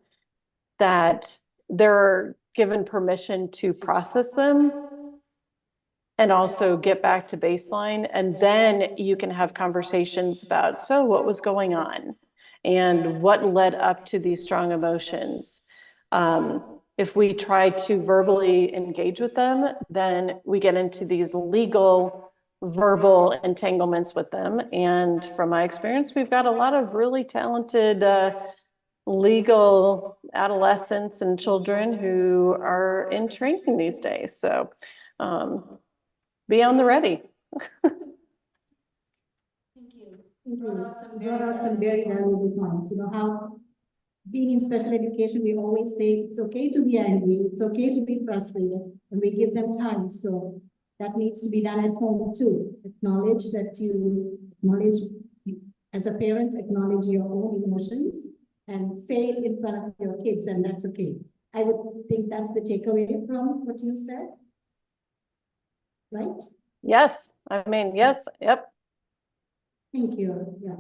that they're given permission to process them and also get back to baseline. And then you can have conversations about, so what was going on and what led up to these strong emotions. If we try to verbally engage with them, then we get into these legal verbal entanglements with them. And from my experience, we've got a lot of really talented legal adolescents and children who are in training these days. So be on the ready. Thank you. You brought out some very valuable points. How being in special education, we always say it's okay to be angry, it's okay to be frustrated, and we give them time. So that needs to be done at home too. As a parent, acknowledge your own emotions and say it in front of your kids, and that's okay. I would think that's the takeaway from what you said, right? Yes, yes, yep. Thank you. Yeah.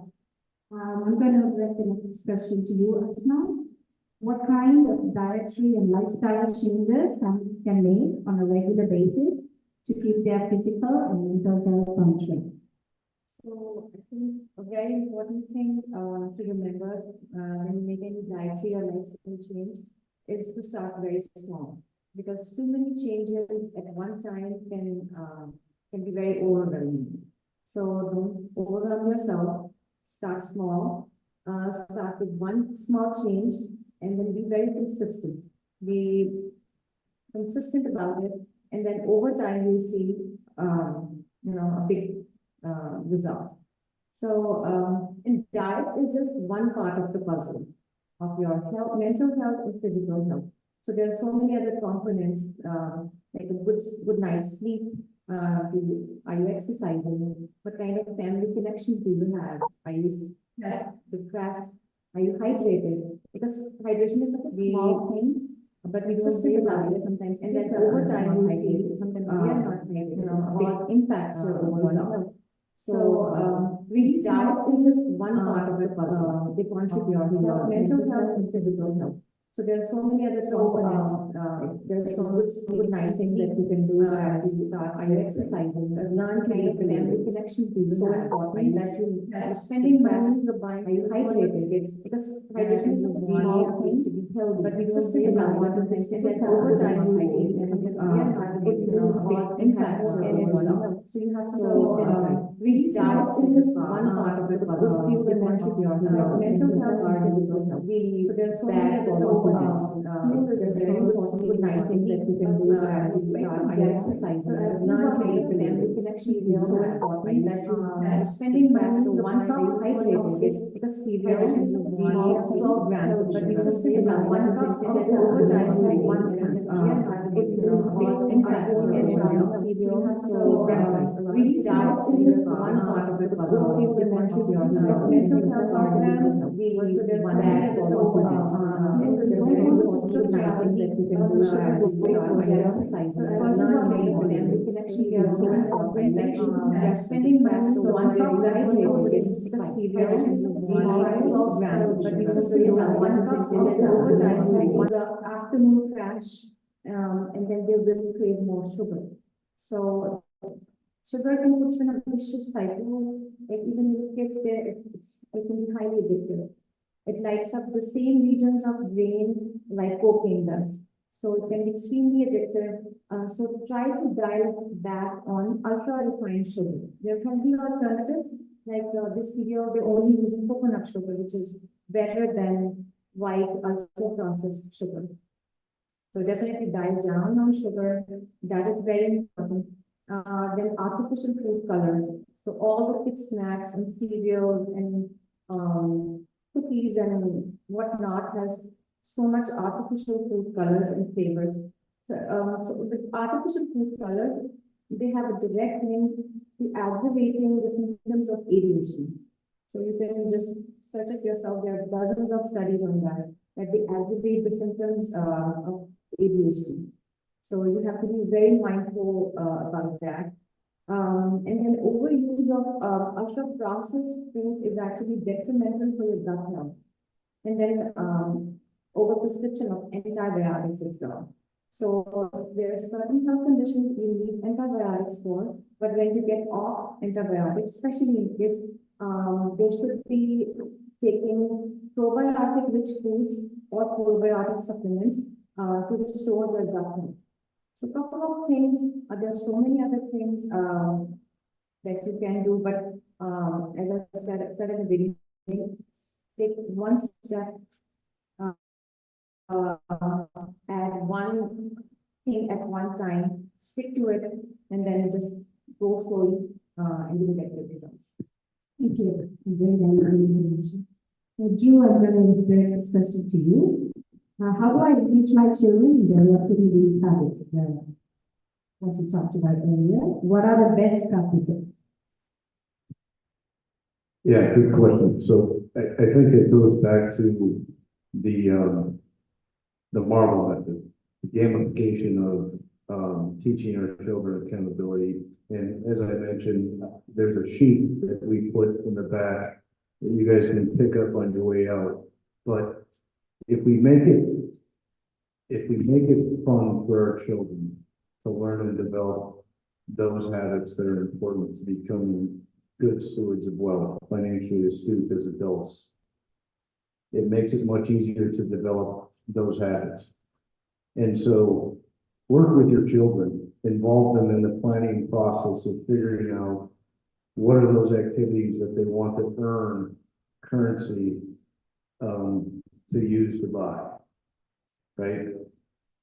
I'm going to direct the next question to you, Asma. What kind of dietary and lifestyle changes families can make on a regular basis to keep their physical and mental health functioning? So I think a very important thing to remember when you make any dietary or lifestyle change is to start very small, because too many changes at one time can be very overwhelming. So don't overwhelm yourself. Start small. Start with one small change, and then be very consistent. Be consistent about it, and then over time you'll see, a big result. So, and diet is just one part of the puzzle of your health, mental health and physical health. So there are so many other components, like a good night's sleep. Are you exercising? What kind of family connection do you have? Are you stressed, depressed? Are you hydrated? Because because hydration is such a small thing, but we don't realize sometimes, and then over time you see sometimes we are not hydrated, big impacts your overall health. So, really diet is just one part of the puzzle. They contribute to your mental health and physical health. So there are so many other components. There are so good nice things that you can do as you start your exercising. Learn kind of family connection is so important that you're spending money to buy. Are you hydrated? It's because hydration is a small thing to be healthy, but we just realize sometimes and then over time you see something big impacts your overall health. So you have to really diet is just one part of the puzzle. Feel the contribute to your mental health and physical health. Really, so there are so many other components. There are so good nice things that you can do as you start your exercising. Learn kind of family connection is so important that you're spending money to one cup hydrated because hydration is a small grams, but we just one cup of over time is one it will big impacts your overall health. So really diet is just one part of the puzzle. Feel the contribute to your mental health programs. So there's so many other components. There's so good nice things that you can do as you start your exercising. Learn kind of family connection is so important that you're spending money to one cup hydrated because hydration is a small grams, but we just one cup of over time is the afternoon crash, and then they will crave more sugar. So sugar can put you in a vicious cycle. Like even if it gets there, it can be highly addictive. It lights up the same regions of brain like cocaine does. So it can be extremely addictive. So try to dial back on ultra refined sugar. There can be alternatives like this cereal. They only use coconut sugar, which is better than white ultra processed sugar. So definitely dial down on sugar. That is very important. Then artificial food colors. So all the kids snacks and cereals and cookies and whatnot has so much artificial food colors and flavors. So with artificial food colors, they have a direct link to aggravating the symptoms of ADHD. So you can just search it yourself. There are dozens of studies on that they aggravate the symptoms of ADHD. So you have to be very mindful about that. And then overuse of ultra-processed food is actually detrimental for your gut health. And then overprescription of antibiotics as well. So there are certain health conditions you need antibiotics for, but when you get off antibiotics, especially in kids, they should be taking probiotic-rich foods or probiotic supplements to restore their gut health. So a couple of things, there are so many other things that you can do, but as I said in the beginning, take one step, add one thing at one time, stick to it, and then just go slowly, and you will get good results. Thank you. Very valuable information. Drew, I'm going to direct this question to you. How do I teach my children developing these habits? What you talked about earlier. What are the best practices? Yeah, good question. So I think it goes back to the Marvel method, the gamification of teaching our children accountability. And as I mentioned, there's a sheet that we put in the back that you guys can pick up on your way out. But if we make it fun for our children to learn and develop those habits that are important to becoming good stewards of wealth, financially astute as adults, it makes it much easier to develop those habits. And so work with your children, involve them in the planning process of figuring out what are those activities that they want to earn currency to use to buy, right?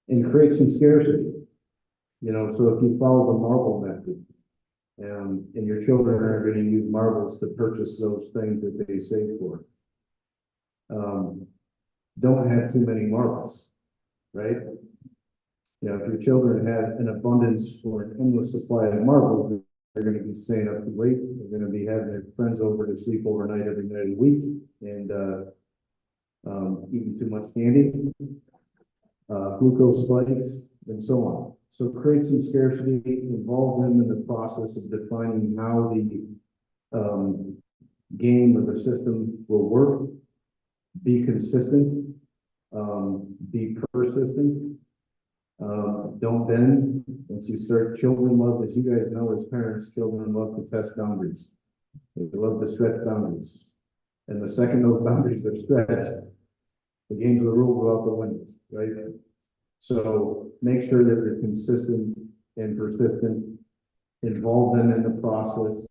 And create some scarcity. So if you follow the marble method, and your children are going to use marbles to purchase those things that they save for, don't have too many marbles, right? If your children have an abundance or an endless supply of marbles, they're going to be staying up too late. They're going to be having their friends over to sleep overnight every night of the week, and eating too much candy, glucose spikes, and so on. So create some scarcity, involve them in the process of defining how the game or the system will work, be consistent, be persistent, don't bend. Once you start, children love, as you guys know as parents, children love to test boundaries. They love to stretch boundaries. And the second those boundaries are stretched, the games of the rule go out the window, right? So make sure that you're consistent and persistent, involve them in the process,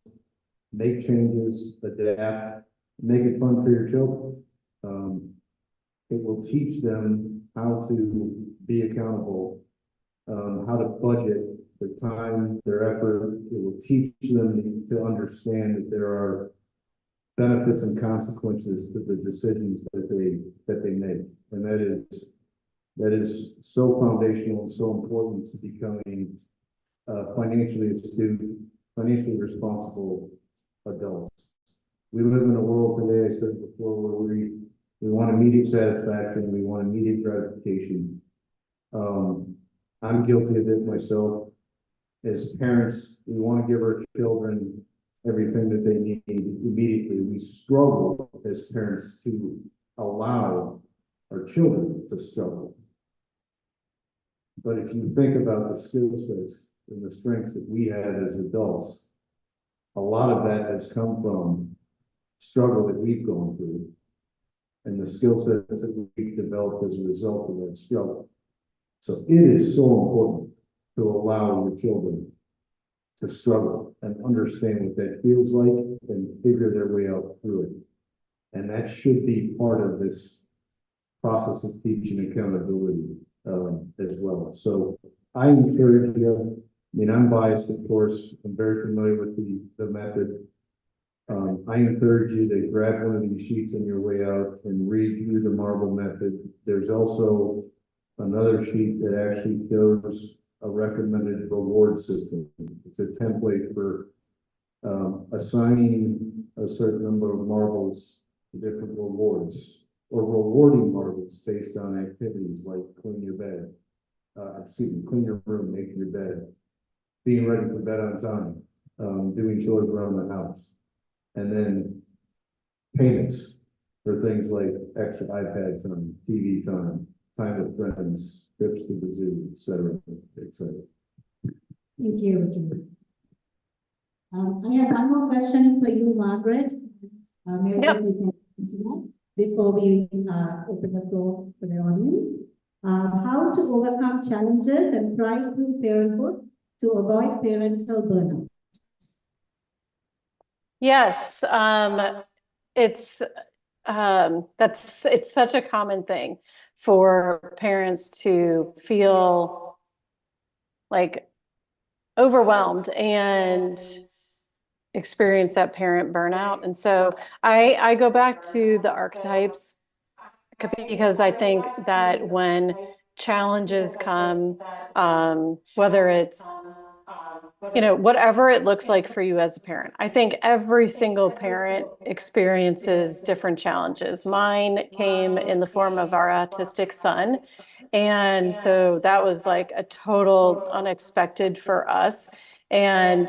make changes, adapt, make it fun for your children. It will teach them how to be accountable, how to budget their time, their effort. It will teach them to understand that there are benefits and consequences to the decisions that they make. And that is so foundational and so important to becoming financially astute, financially responsible adults. We live in a world today, I said before, where we want immediate satisfaction, we want immediate gratification. I'm guilty of it myself. As parents, we want to give our children everything that they need immediately. We struggle as parents to allow our children to struggle. But if you think about the skill sets and the strengths that we have as adults, a lot of that has come from struggle that we've gone through and the skill sets that we've developed as a result of that struggle. So it is so important to allow your children to struggle and understand what that feels like and figure their way out through it. And that should be part of this process of teaching accountability as well. So I encourage you, I mean, I'm biased, of course, I'm very familiar with the method. I encourage you to grab one of these sheets on your way out and read through the marble method. There's also another sheet that actually shows a recommended reward system. It's a template for assigning a certain number of marbles to different rewards, or rewarding marbles based on activities like clean your bed, clean your room, making your bed, being ready for bed on time, doing chores around the house, and then payments for things like extra iPad time, TV time, time with friends, trips to the zoo, etc., etc. Thank you, Richard. I have one more question for you, Margaret. Maybe Yep. we can continue before we open the floor for the audience. How to overcome challenges and thrive through parenthood to avoid parental burnout? Yes, it's such a common thing for parents to feel like overwhelmed and experience that parent burnout. And so I go back to the archetypes because I think that when challenges come, whether it's whatever it looks like for you as a parent. I think every single parent experiences different challenges. Mine came in the form of our autistic son. And so that was like a total unexpected for us. And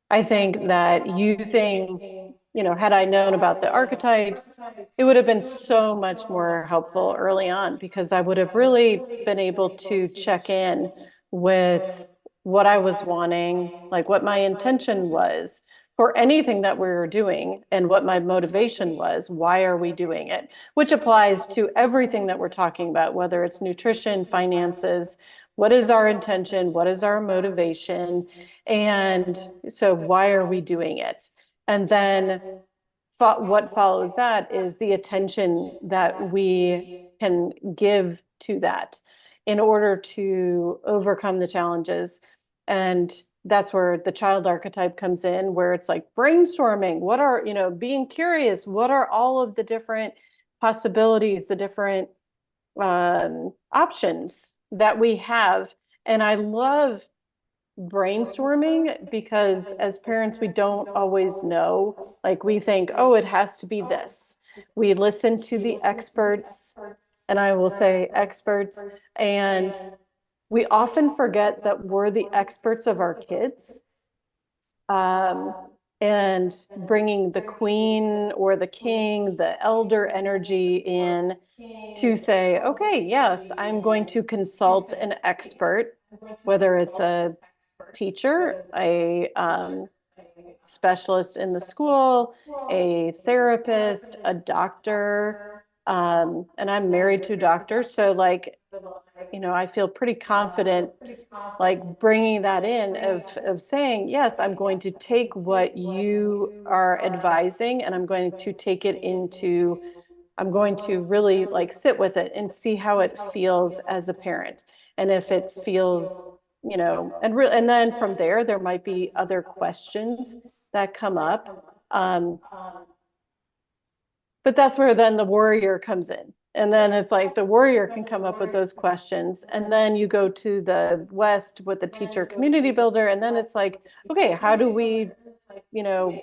I think that had I known about the archetypes, it would have been so much more helpful early on because I would have really been able to check in with what I was wanting, like what my intention was for anything that we were doing and what my motivation was. Why are we doing it? Which applies to everything that we're talking about, whether it's nutrition, finances. What is our intention? What is our motivation? And so why are we doing it? And then what follows that is the attention that we can give to that in order to overcome the challenges. And that's where the child archetype comes in, where it's like brainstorming, being curious, what are all of the different possibilities, the different options that we have. And I love brainstorming because as parents, we don't always know. Like we think, oh, it has to be this. We listen to the experts, and I will say experts, and we often forget that we're the experts of our kids. And bringing the queen or the king, the elder energy in to say, okay, yes, I'm going to consult an expert, whether it's a teacher, a specialist in the school, a therapist, a doctor. And I'm married to a doctor, so like, you know, I feel pretty confident like bringing that in of saying, yes, I'm going to take what you are advising and I'm going to take it into, I'm going to really like sit with it and see how it feels as a parent. And if it feels, you know, and then from there, there might be other questions that come up. But that's where then the warrior comes in. And then it's like the warrior can come up with those questions. And then you go to the West with the teacher community builder. And then it's like, okay, how do we, you know,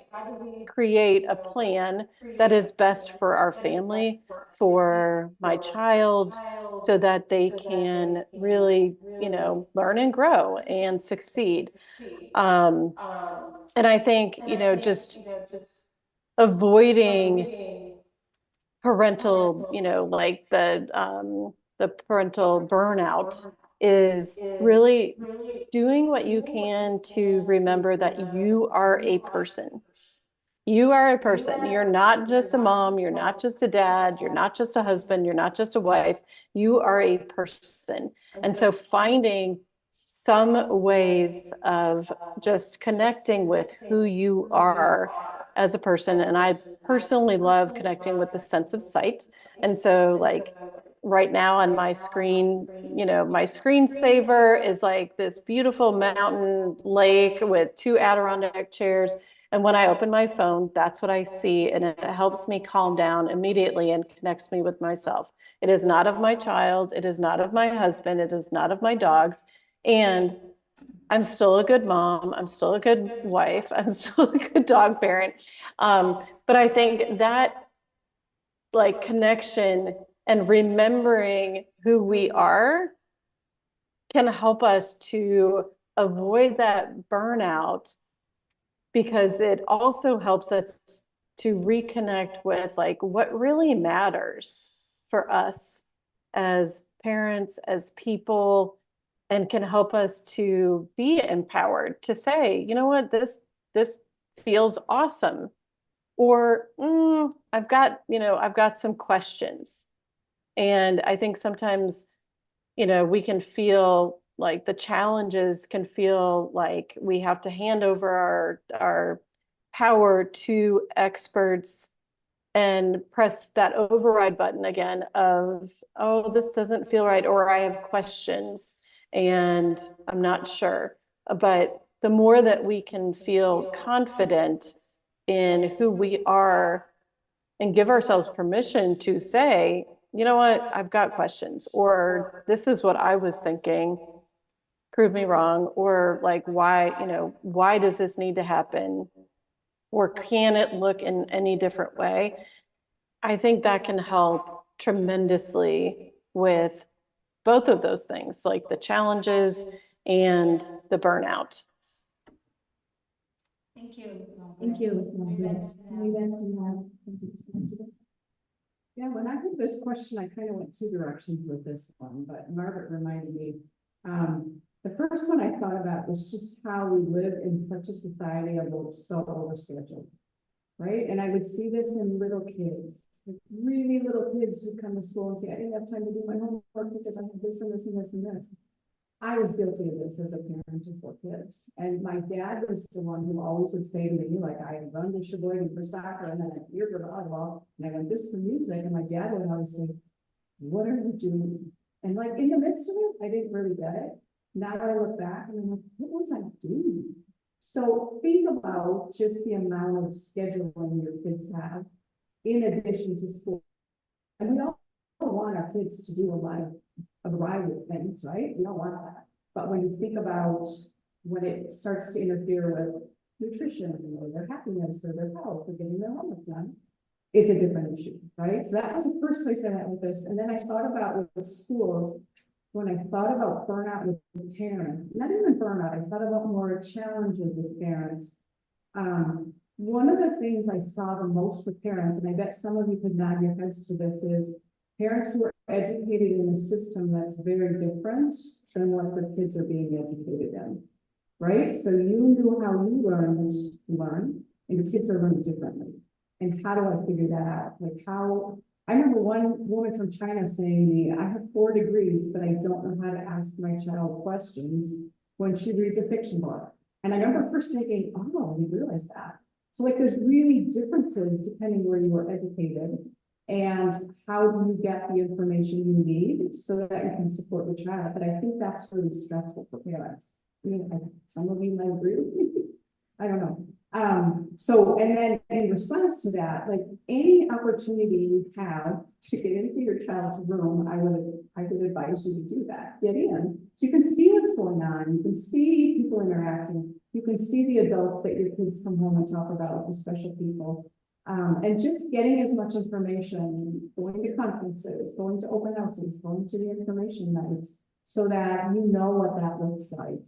create a plan that is best for our family, for my child, so that they can really, you know, learn and grow and succeed. And I think, you know, just avoiding parental, you know, like the parental burnout is really doing what you can to remember that you are a person. You are a person. You're not just a mom, you're not just a dad, you're not just a husband, you're not just a wife. You are a person. And so finding some ways of just connecting with who you are as a person. And I personally love connecting with the sense of sight. And so like right now on my screen, you know, my screensaver is like this beautiful mountain lake with two Adirondack chairs. And when I open my phone, that's what I see. And it helps me calm down immediately and connects me with myself. It is not of my child. It is not of my husband. It is not of my dogs. And I'm still a good mom. I'm still a good wife. I'm still a good dog parent. But I think that like connection and remembering who we are can help us to avoid that burnout, because it also helps us to reconnect with like what really matters for us as parents, as people, and can help us to be empowered to say, you know what, this feels awesome. Or I've got some questions. And I think sometimes, you know, we can feel like the challenges can feel like we have to hand over our power to experts and press that override button again of, oh, this doesn't feel right, or I have questions and I'm not sure. But the more that we can feel confident in who we are and give ourselves permission to say, you know what, I've got questions, or this is what I was thinking, prove me wrong, or like, why, you know, why does this need to happen? Or can it look in any different way? I think that can help tremendously with both of those things, like the challenges and the burnout. Thank you. Thank you. Maybe that's you have something to add to that. Yeah, when I heard this question, I kind of went two directions with this one, but Margaret reminded me. The first one I thought about was just how we live in such a society of so overscheduled, right? And I would see this in little kids, like really little kids who come to school and say, I didn't have time to do my homework because I had this and this and this and this. I was guilty of this as a parent of 4 kids. And my dad was the one who always would say to me, like, I run to Sheboygan for soccer, and then I hear for volleyball, and I went this for music. And my dad would always say, what are you doing? And like in the midst of it, I didn't really get it. Now I look back and I'm like, what was I doing? So think about just the amount of scheduling your kids have in addition to school. And we all want our kids to do a variety of things, right? We don't want that. But when you think about when it starts to interfere with nutrition or their happiness or their health or getting their homework done, it's a different issue, right? So that was the first place I went with this. And then I thought about with schools, when I thought about burnout with parents, not even burnout, I thought about more challenges with parents. One of the things I saw the most with parents, and I bet some of you could nod your heads to this, is parents who are educated in a system that's very different than what their kids are being educated in, right? So you knew how you learned to learn, and your kids are learning differently. And how do I figure that out? Like how, I remember one woman from China saying to me, I have 4 degrees, but I don't know how to ask my child questions when she reads a fiction book. And I remember first thinking, oh, I didn't realize that. So like there's really differences depending where you are educated and how do you get the information you need so that you can support your child. But I think that's really stressful for parents. I mean, some of you might agree with me. I don't know. So, and then in response to that, like any opportunity you have to get into your child's room, I would advise you to do that. Get in, so you can see what's going on. You can see people interacting. You can see the adults that your kids come home and talk about, the special people. And just getting as much information, going to conferences, going to open houses, going to the information nights, so that you know what that looks like.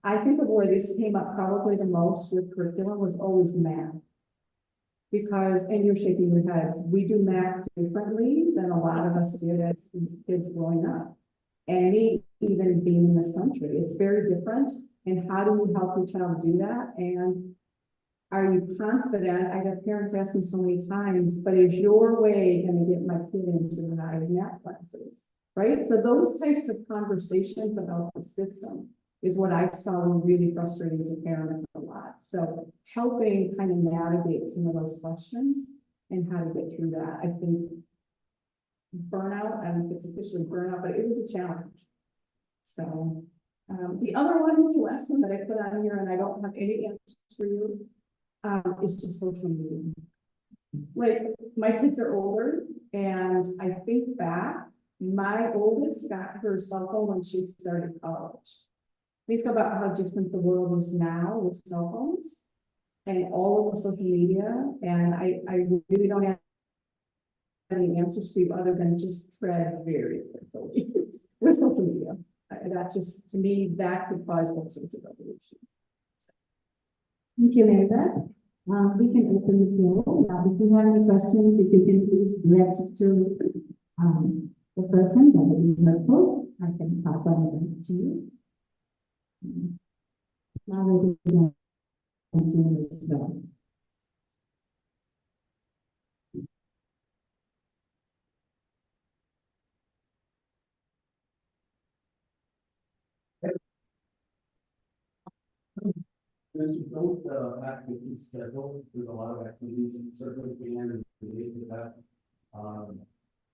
I think of where this came up probably the most with curriculum was always math. Because, and you're shaking your heads, we do math differently than a lot of us did as kids growing up. And me, even being in this country, it's very different. And how do you help your child do that? And are you confident? I have parents ask me so many times, but is your way going to get my kid into the high math classes? Right? So those types of conversations about the system is what I saw really frustrating to parents a lot. So helping kind of navigate some of those questions and how to get through that. I think burnout, I don't know if it's officially burnout, but it was a challenge. So the other one, the last one that I put on here, and I don't have any answers for you, is just social media. Like my kids are older, and I think back, my oldest got her cell phone when she started college. Think about how different the world is now with cell phones and all of the social media. And I really don't have any answers to you other than just tread very carefully with social media. That just, to me, that could cause all sorts of revolutions. Thank you, Linda. We can open the floor. Now, if you have any questions, if you can please direct it to the person, that would be helpful. I can pass on to you. Now we can consume as well. Since you don't have to keep schedule with a lot of activities, you certainly can relate to that.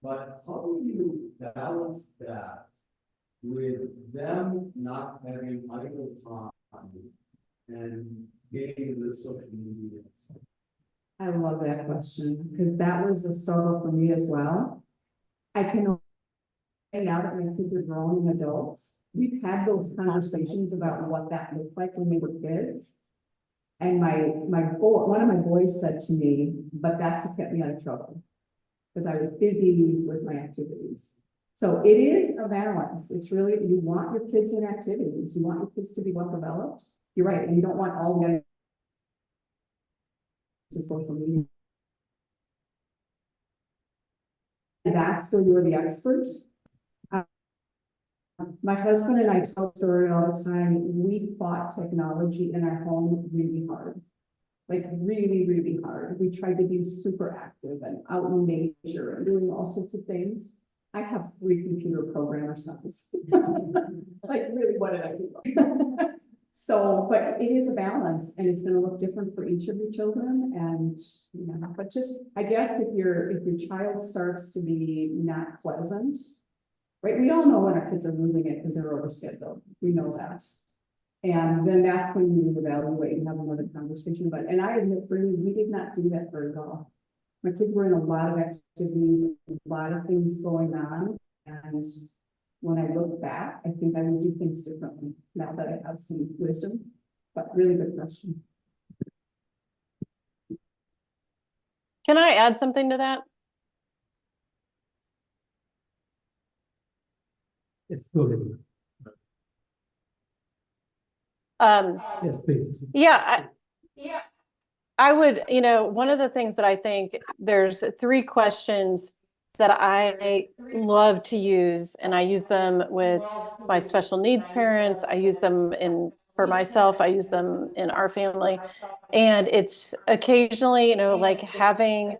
But how do you balance that with them not having idle time and getting the social media? I love that question because that was a struggle for me as well. I can say now that my kids are grown and adults, we've had those conversations about what that looked like when we were kids. And one of my boys said to me, but that's what kept me out of trouble because I was busy with my activities. So it is a balance. It's really, you want your kids in activities. You want your kids to be well developed. You're right. And you don't want all the to social media. That's where you're the expert. My husband and I tell the story all the time. We fought technology in our home really hard. Like really, really hard. We tried to be super active and out in nature and doing all sorts of things. I have 3 computer programmer sons. Like really, what did I do? So, but it is a balance and it's going to look different for each of your children. And, you know, but just, I guess if your child starts to be not pleasant, right? We all know when our kids are losing it because they're overscheduled. We know that. And then that's when you evaluate and have another conversation. But, and I admit for me, we did not do that very well. My kids were in a lot of activities, a lot of things going on. And when I look back, I think I would do things differently now that I have some wisdom. But really good question. Can I add something to that? It's good. Yes, please. Yeah, I would, one of the things that I think there's 3 questions that I love to use, and I use them with my special needs parents. I use them for myself. I use them in our family. And it's occasionally, like having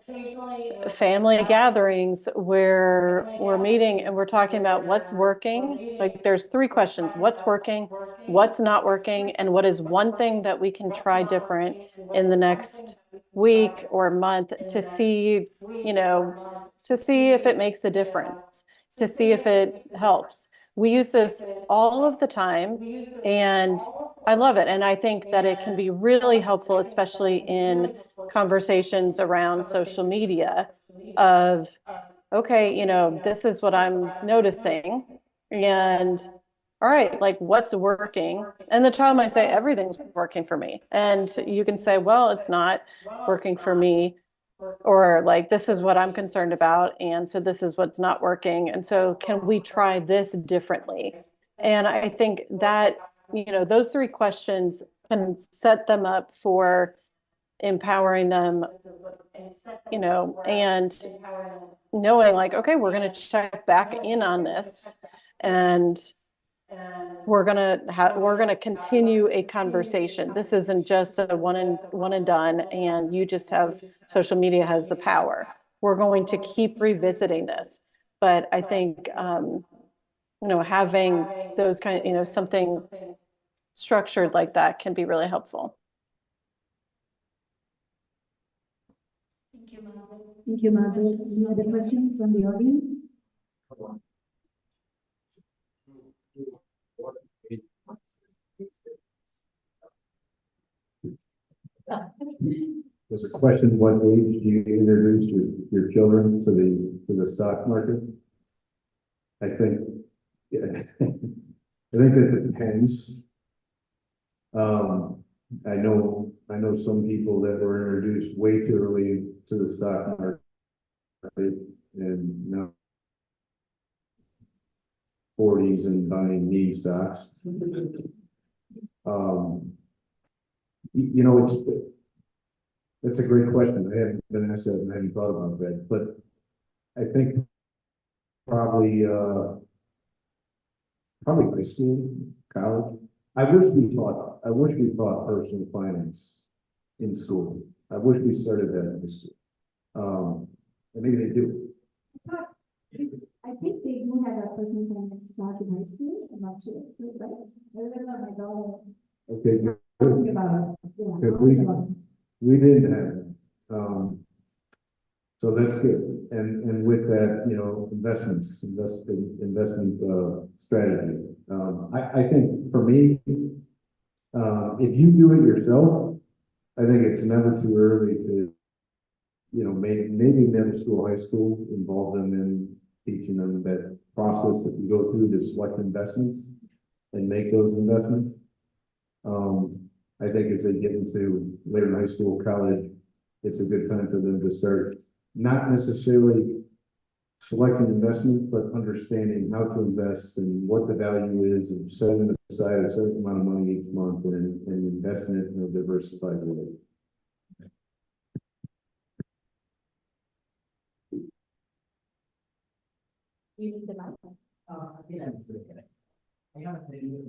family gatherings where we're meeting and we're talking about what's working. Like there's 3 questions: what's working, what's not working, and what is one thing that we can try different in the next week or month to see, to see if it makes a difference, to see if it helps. We use this all of the time, and I love it. And I think that it can be really helpful, especially in conversations around social media of, okay, this is what I'm noticing. And all right, like what's working? And the child might say, everything's working for me. And you can say, well, it's not working for me. Or like, this is what I'm concerned about. And so this is what's not working. And so can we try this differently? And I think that, those 3 questions can set them up for empowering them, and knowing like, okay, we're going to check back in on this, and we're going to continue a conversation. This isn't just a one and done, and you just have, social media has the power. We're going to keep revisiting this. But I think, having those kind of, something structured like that can be really helpful. Thank you, Margaret. Any other questions from the audience? Was the question, what age do you introduce your children to the stock market? I think, I think it depends. I know some people that were introduced way too early to the stock market, and now 40s and buying meme stocks. It's a great question. I haven't been asked that and I haven't thought about that, but I think probably high school, college. I wish we taught personal finance in school. I wish we started that in school. And maybe they do. I think they do have a personal finance class in high school. I'm not sure, right? I remember my daughter. Okay, good. Talking about it. Yeah, Good. We didn't have it. So that's good. And with that, investment strategy. I think for me, if you do it yourself, I think it's never too early to, maybe middle school, high school, involve them in teaching them that process that you go through to select investments and make those investments. I think as they get into later high school, college, it's a good time for them to start not necessarily selecting investments, but understanding how to invest and what the value is of setting aside a certain amount of money each month and investing it in a diversified way. You need the mic. Yeah, I have a idea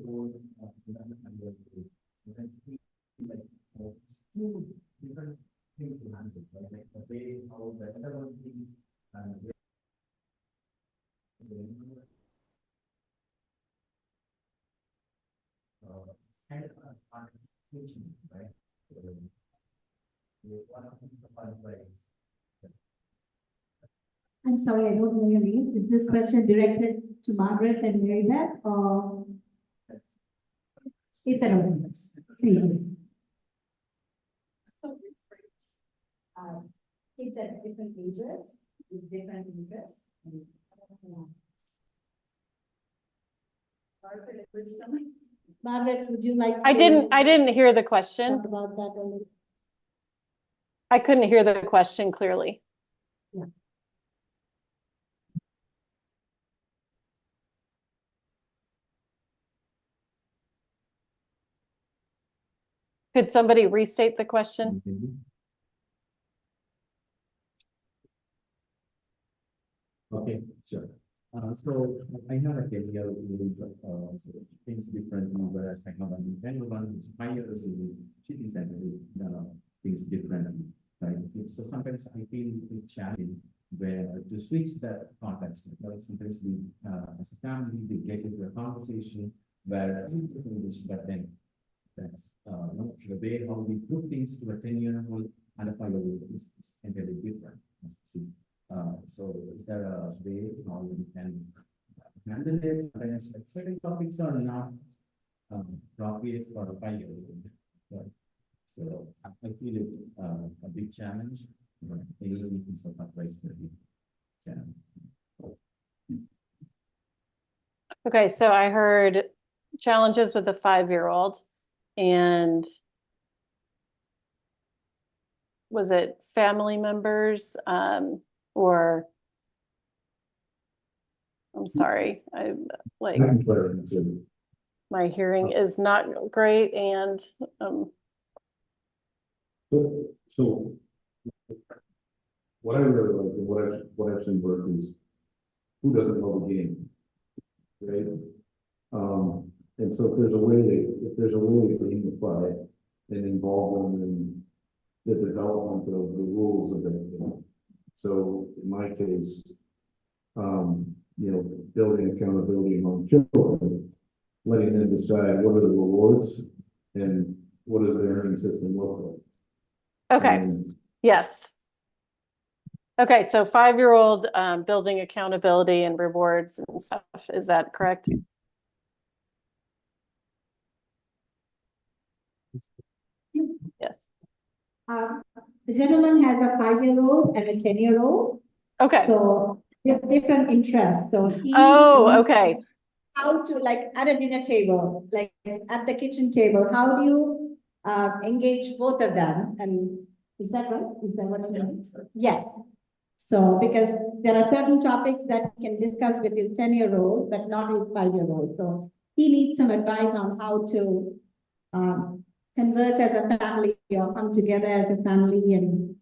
about two different things to handle, right? Like the way how the other things and it's kind of a switching, right? One of the things about I'm sorry, I don't know your name. Is this question directed to Margaret and Mary Beth, or? It's an open. Thank you. Kids at different ages with different interests. Margaret, would you like to? I didn't hear the question. Talk about that a little. I couldn't hear the question clearly. Yeah. Could somebody restate the question? Okay, sure. So I have a career things differently, whereas I have an internal one, it's 5 years old, she thinks I do things differently, right? So sometimes I feel it challenging where to switch that context. Like sometimes we, as a family, we get into a conversation where we use English, but then that's the way how we put things to a 10-year-old and a 5-year-old is entirely different. So is there a way how we can handle it? Sometimes like certain topics are not appropriate for a 5-year-old. Right? So I feel it a big challenge. Any piece of advice that we can. Okay, so I heard challenges with a 5-year-old, and was it family members or I'm sorry, I like my hearing is not great, and So what I really like and what I've seen work is who doesn't know the game, right? And so if there's a way to gamify it and involve them in the development of the rules of it. So in my case, building accountability among children, letting them decide what are the rewards and what does the earning system look like. okay, yes. Okay, so 5-year-old building accountability and rewards and stuff. Is that correct? Yes. The gentleman has a 5-year-old and a 10-year-old. Okay. So they have different interests. So he Okay. How to, like, at a dinner table, like at the kitchen table, how do you engage both of them? And is that right? Is that what you mean? Yes. So because there are certain topics that he can discuss with his 10-year-old, but not his 5-year-old. So he needs some advice on how to converse as a family or come together as a family and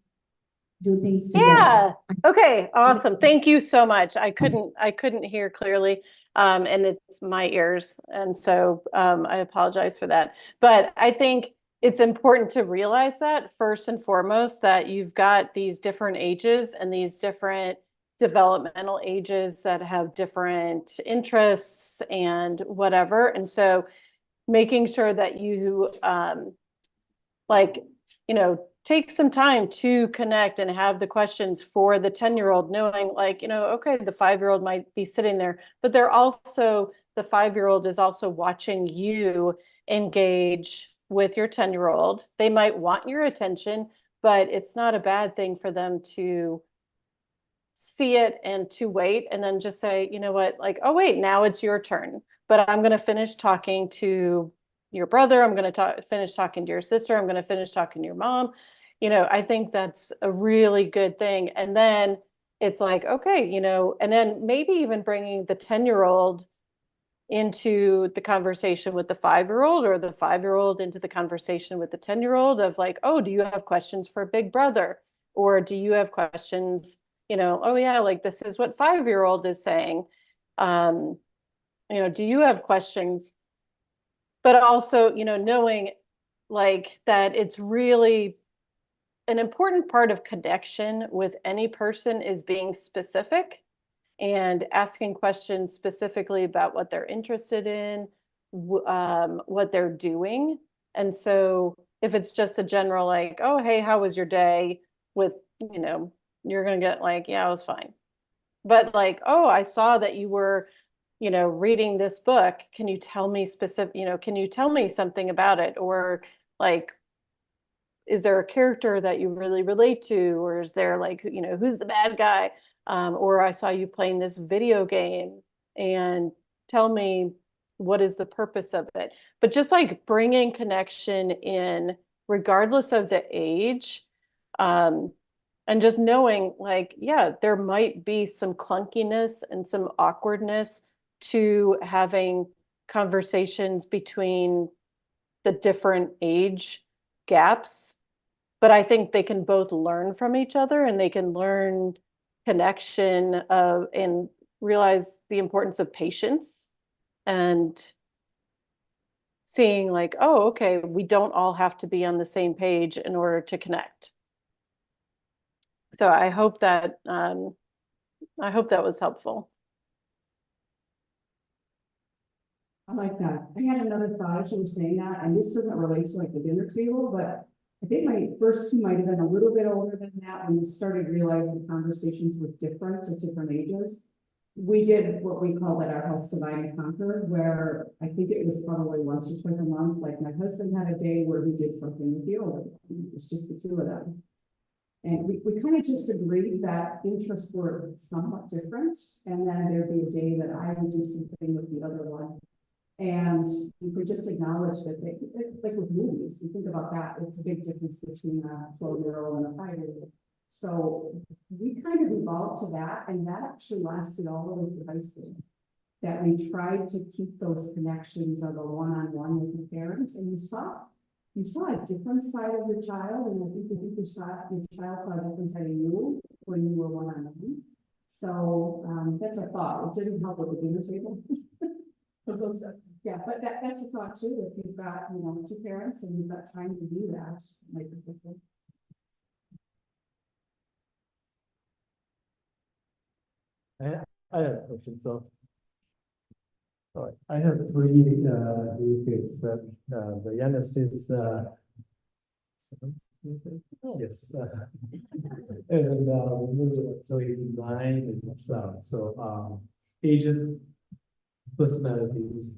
do things together. Yeah. Okay. Awesome. Thank you so much. I couldn't hear clearly. And it's my ears. And so I apologize for that. But I think it's important to realize that first and foremost, that you've got these different ages and these different developmental ages that have different interests and whatever. And so making sure that you take some time to connect and have the questions for the 10-year-old, knowing okay, the 5-year-old might be sitting there, but the 5-year-old is also watching you engage with your 10-year-old. They might want your attention, but it's not a bad thing for them to see it and to wait and then just say, you know what, like, oh wait, now it's your turn, but I'm going to finish talking to your brother. I'm going to finish talking to your sister. I'm going to finish talking to your mom. I think that's a really good thing. And then it's like, okay, and then maybe even bringing the 10-year-old into the conversation with the 5-year-old, or the 5-year-old into the conversation with the 10-year-old of like, oh, do you have questions for big brother? Or do you have questions, oh yeah, like this is what 5-year-old is saying. Do you have questions? But also, knowing like that it's really an important part of connection with any person is being specific and asking questions specifically about what they're interested in, what they're doing. And so if it's just a general like, oh, hey, how was your day? With, you're going to get like, yeah, it was fine. But like, oh, I saw that you were, reading this book. Can you tell me can you tell me something about it? Or like, is there a character that you really relate to? Or is there like, who's the bad guy? Or I saw you playing this video game, and tell me what is the purpose of it. But just like bringing connection in, regardless of the age, And just knowing like, yeah, there might be some clunkiness and some awkwardness to having conversations between the different age gaps. But I think they can both learn from each other and they can learn connection and realize the importance of patience and seeing like, oh, okay, we don't all have to be on the same page in order to connect. So I hope that was helpful. I like that. I had another thought as you were saying that, and this doesn't relate to like the dinner table, but I think my first two might have been a little bit older than that when we started realizing conversations were different at different ages. We did what we call at our house divide and conquer, where I think it was probably once or twice a month. Like my husband had a day where he did something with the older one. It's just the two of them. And we kind of just agreed that interests were somewhat different. And then there'd be a day that I would do something with the other one. And we could just acknowledge that like with movies, you think about that, it's a big difference between a 12-year-old and a 5-year-old. So we kind of evolved to that, and that actually lasted all the way through high school. That we tried to keep those connections of a one-on-one with the parent, and you saw a different side of your child, and I think your child saw a different side of you when you were one-on-one. So that's a thought. It didn't help with the dinner table. Yeah, but that's a thought too. If you've got, two parents and you've got time to do that, might be different. I have a question. So, I have three kids. The youngest is yes, and so he's 9 and 12. So ages, personalities.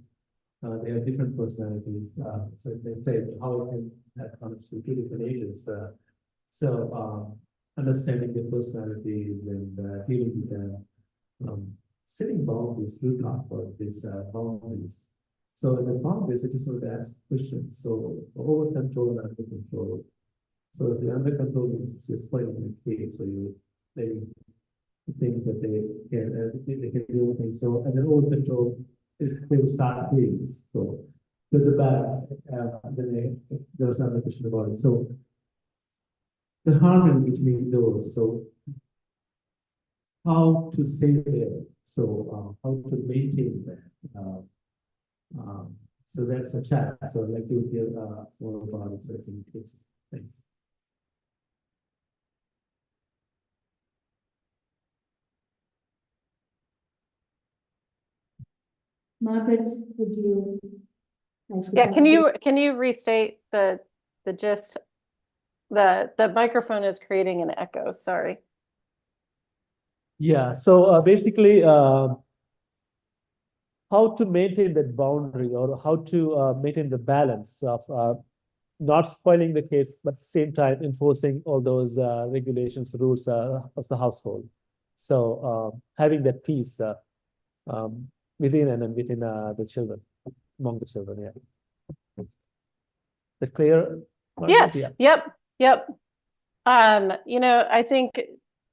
They have different personalities. So they say how it can have comes to 2 different ages. Understanding their personalities and dealing with them. Setting boundaries, we talk about this boundaries. So the boundaries, I just want to ask questions. So over control and under control. So if you're under control, it's just playing in the case. So you things that they can do things. So and then over control is they will start things. So with the balance, then there was another question about it. So the harmony between those. So how to stay there. So how to maintain that. So that's a chat. So I'd like to hear more about it. So I can take some. Thanks. Margaret, would you like to? Yeah, can you restate the gist? The microphone is creating an echo, sorry. Yeah, so basically how to maintain that boundary or how to maintain the balance of not spoiling the kids, but at the same time enforcing all those regulations, rules of the household. So having that peace within and within the children, among the children, yeah. Is clear? Yes, yeah. yep. I think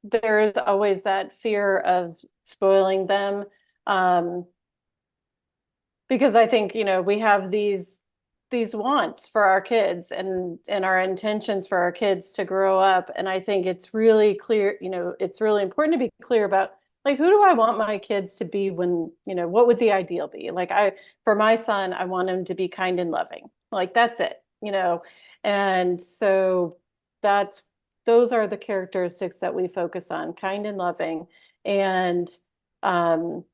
there's always that fear of spoiling them. Because I think, we have these wants for our kids and our intentions for our kids to grow up. And I think it's really clear, it's really important to be clear about like, who do I want my kids to be when, what would the ideal be? Like for my son, I want him to be kind and loving. Like that's it, And so those are the characteristics that we focus on, kind and loving. And, and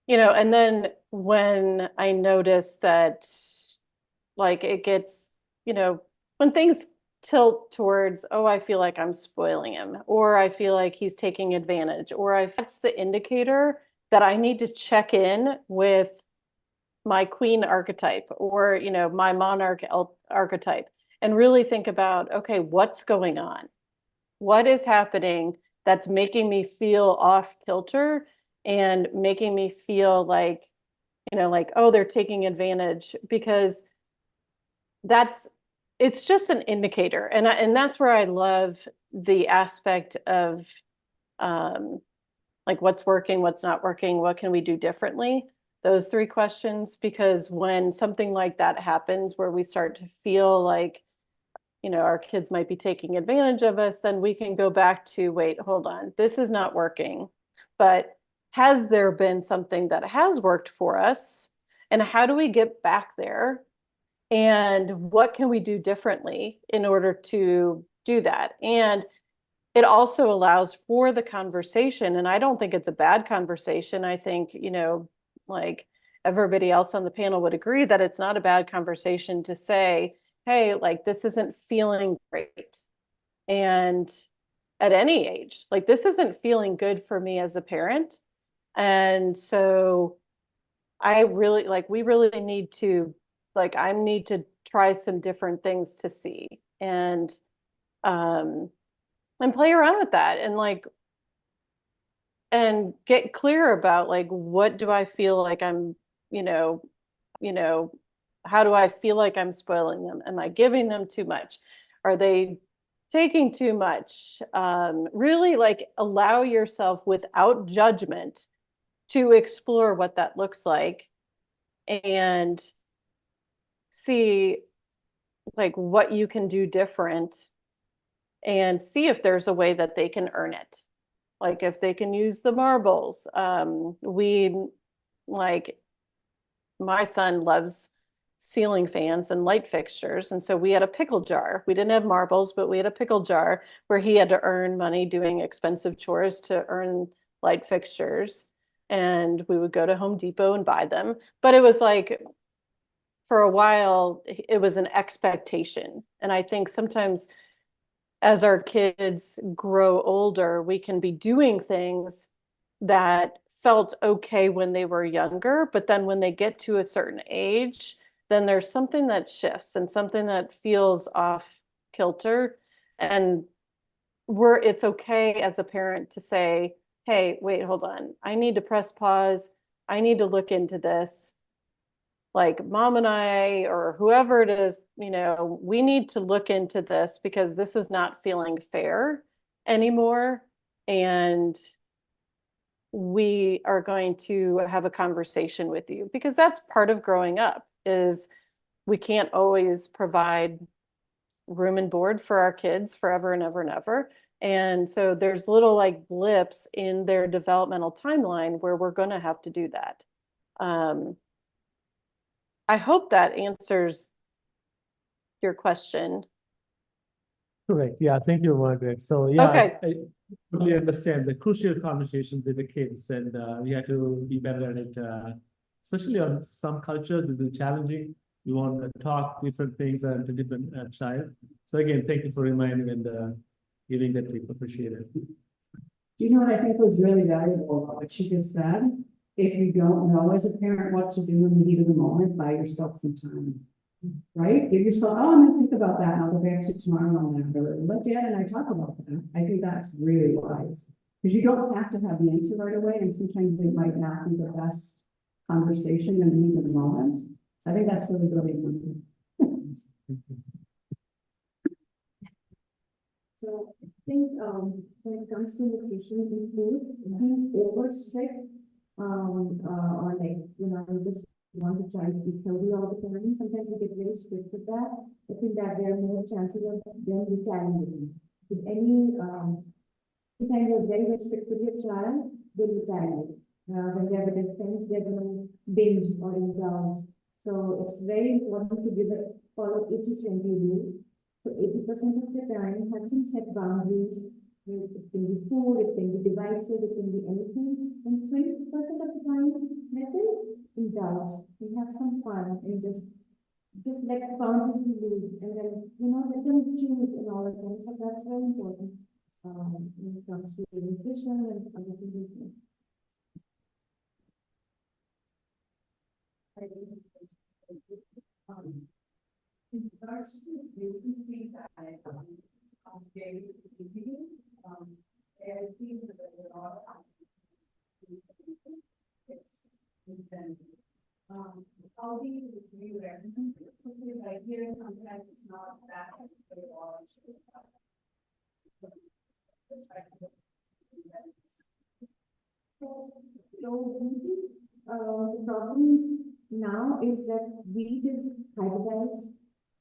then when I notice that like it gets, when things tilt towards, oh, I feel like I'm spoiling him, or I feel like he's taking advantage, or that's the indicator that I need to check in with my queen archetype or, my monarch archetype and really think about, okay, what's going on? What is happening that's making me feel off kilter and making me feel like, like, oh, they're taking advantage, because that's it's just an indicator. And that's where I love the aspect of like what's working, what's not working, what can we do differently? Those three questions, because when something like that happens where we start to feel like, you know, our kids might be taking advantage of us, then we can go back to, wait, hold on, this is not working. But has there been something that has worked for us? And how do we get back there? And what can we do differently in order to do that? And it also allows for the conversation. And I don't think it's a bad conversation. I think, you know, like everybody else on the panel would agree that it's not a bad conversation to say, hey, like this isn't feeling great. And at any age, like this isn't feeling good for me as a parent. And so I really like, we really need to, like, I need to try some different things to see um, and play around with that and like, and get clear about like, what do I feel like I'm, you know, you know, how do I feel like I'm spoiling them? Am I giving them too much? Are they taking too much? Really like allow yourself without judgment to explore what that looks like and see like what you can do different and see if there's a way that they can earn it. Like if they can use the marbles. We like my son loves ceiling fans and light fixtures. And so we had a pickle jar. We didn't have marbles, but we had a pickle jar where he had to earn money doing expensive chores to earn light fixtures. And we would go to Home Depot and buy them. But it was like, for a while, it was an expectation. And I think sometimes as our kids grow older, we can be doing things that felt okay when they were younger, but then when they get to a certain age, then there's something that shifts and something that feels off kilter. And it's okay as a parent to say, hey, wait, hold on. I need to press pause. I need to look into this. Like mom and I, or whoever it is, you know, we need to look into this because this is not feeling fair anymore. And we are going to have a conversation with you because that's part of growing up is we can't always provide room and board for our kids forever and ever and ever. And so there's little like blips in their developmental timeline where we're going to have to do that. I hope that answers your question. Correct. Yeah, thank you, Margaret. So yeah, Okay. I totally understand the crucial conversations with the kids, and we have to be better at it. Especially on some cultures, it's challenging. You want to talk different things and to different child. So again, thank you for reminding and giving that tip. Appreciate it. Do you know what I think was really valuable about what she just said? If you don't know as a parent what to do in the heat of the moment, buy yourself some time. Right? Give yourself, oh, I'm gonna think about that and I'll go back to it tomorrow on that. Or let Dad and I talk about that. I think that's really wise. Because you don't have to have the answer right away, and sometimes it might not be the best conversation in the heat of the moment. So I think that's really, really important. So I think when it comes to nutrition in food, being over strict or like, you know, just want to try to be healthy all the time. Sometimes you get very strict with that. I think that there are more chances of them retaliating. With any anytime you're very, very strict with your child, they retaliate. When they have a defense, they're going to binge or indulge. So it's very important to give it follow 80-20 rule. So 80% of the time, have some set boundaries. It can be food, it can be devices, it can be anything. And 20% of the time, let them indulge and have some fun and just let the boundaries be loose, and then, you know, let them choose and all of them. So that's very important when it comes to nutrition and other things as well. In regards to gluten free diet, dairy free, everything that there are how do you recommend Like here, sometimes it's not that. The problem now is that wheat is hybridized.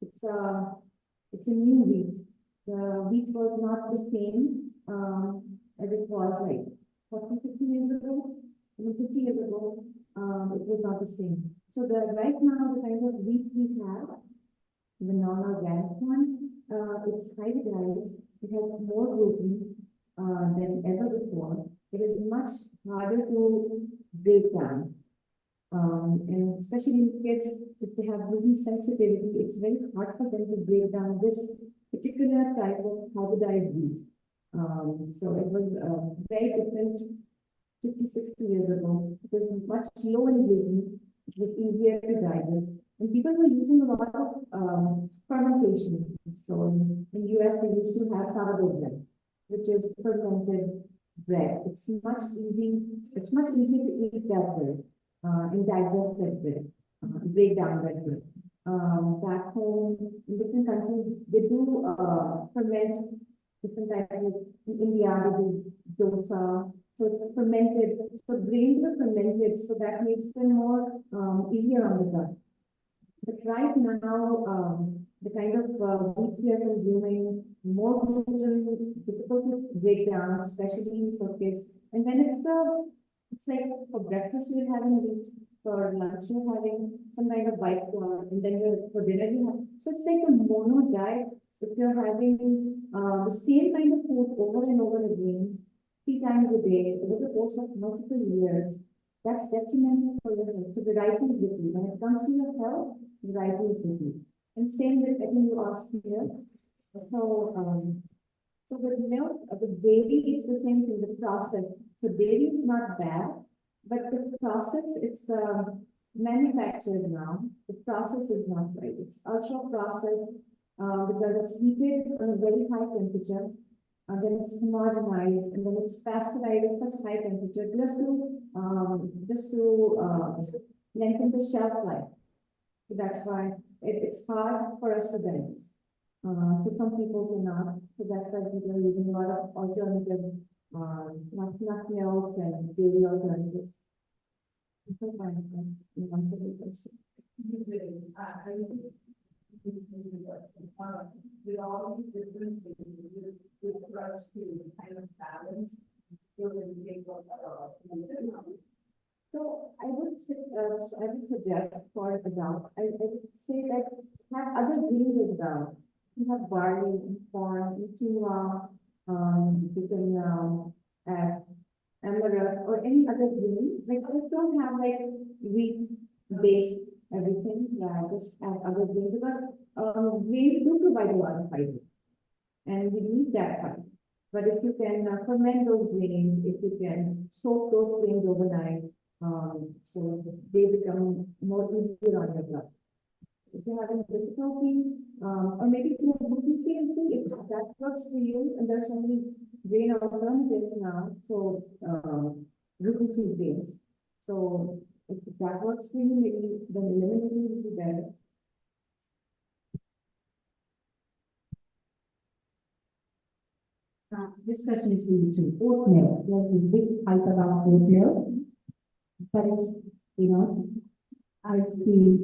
It's a new wheat. The wheat was not the same as it was like 40, 50 years ago. Even 50 years ago, it was not the same. So right now, the kind of wheat we have, the non-organic one, it's hybridized. It has more gluten than ever before. It is much harder to break down. And especially in kids, if they have gluten sensitivity, it's very hard for them to break down this particular type of hybridized wheat. So it was very different 50, 60 years ago. It was much lower in gluten. It was easier to digest. And people were using a lot of fermentation. So in US, they used to have sourdough bread, which is fermented bread. It's much easier to eat that bread and digest that bread, break down that bread. Back home, in different countries, they do ferment different types of, in India, they do dosa. So it's fermented. So grains were fermented, so that makes them more easier on the gut. But right now, the kind of wheat we are consuming, more gluten, difficult to break down, especially for kids. And then it's like for breakfast you're having wheat, for lunch you're having some kind of white flour, and then for dinner you have. So it's like a mono diet. If you're having the same kind of food over and over again, 3 times a day, over the course of multiple years, that's detrimental for your health. So the variety is the key. When it comes to your health, the variety is the key. And same with, I think you asked here. So with milk, with dairy, it's the same thing, the process. So dairy is not bad, but the process, it's manufactured now. The process is not right. It's ultra processed because it's heated at a very high temperature. And then it's homogenized, and then it's pasteurized at such high temperature just to lengthen the shelf life. So that's why it's hard for us to digest. So some people cannot. So that's why people are using a lot of alternative nut milks and dairy alternatives. Answer the question. With all these differences, with us to kind of balance, so I would suggest for adults, I would say that have other grains as well. You have barley, corn, quinoa, you can add amaranth or any other grain. Like I don't have like wheat based everything. Yeah, just add other grains because grains do provide a lot of fiber, and we need that fiber. But if you can ferment those grains, if you can soak those grains overnight, so they become more easier on your blood. If you're having difficulty, or maybe if you have gluten-free, if that works for you, and there's so many grain alternatives now, so gluten-free grains. So if that works for you, maybe then eliminating would be better. This question is related to oatmeal. There's a big hype about oatmeal, but it's, I've seen,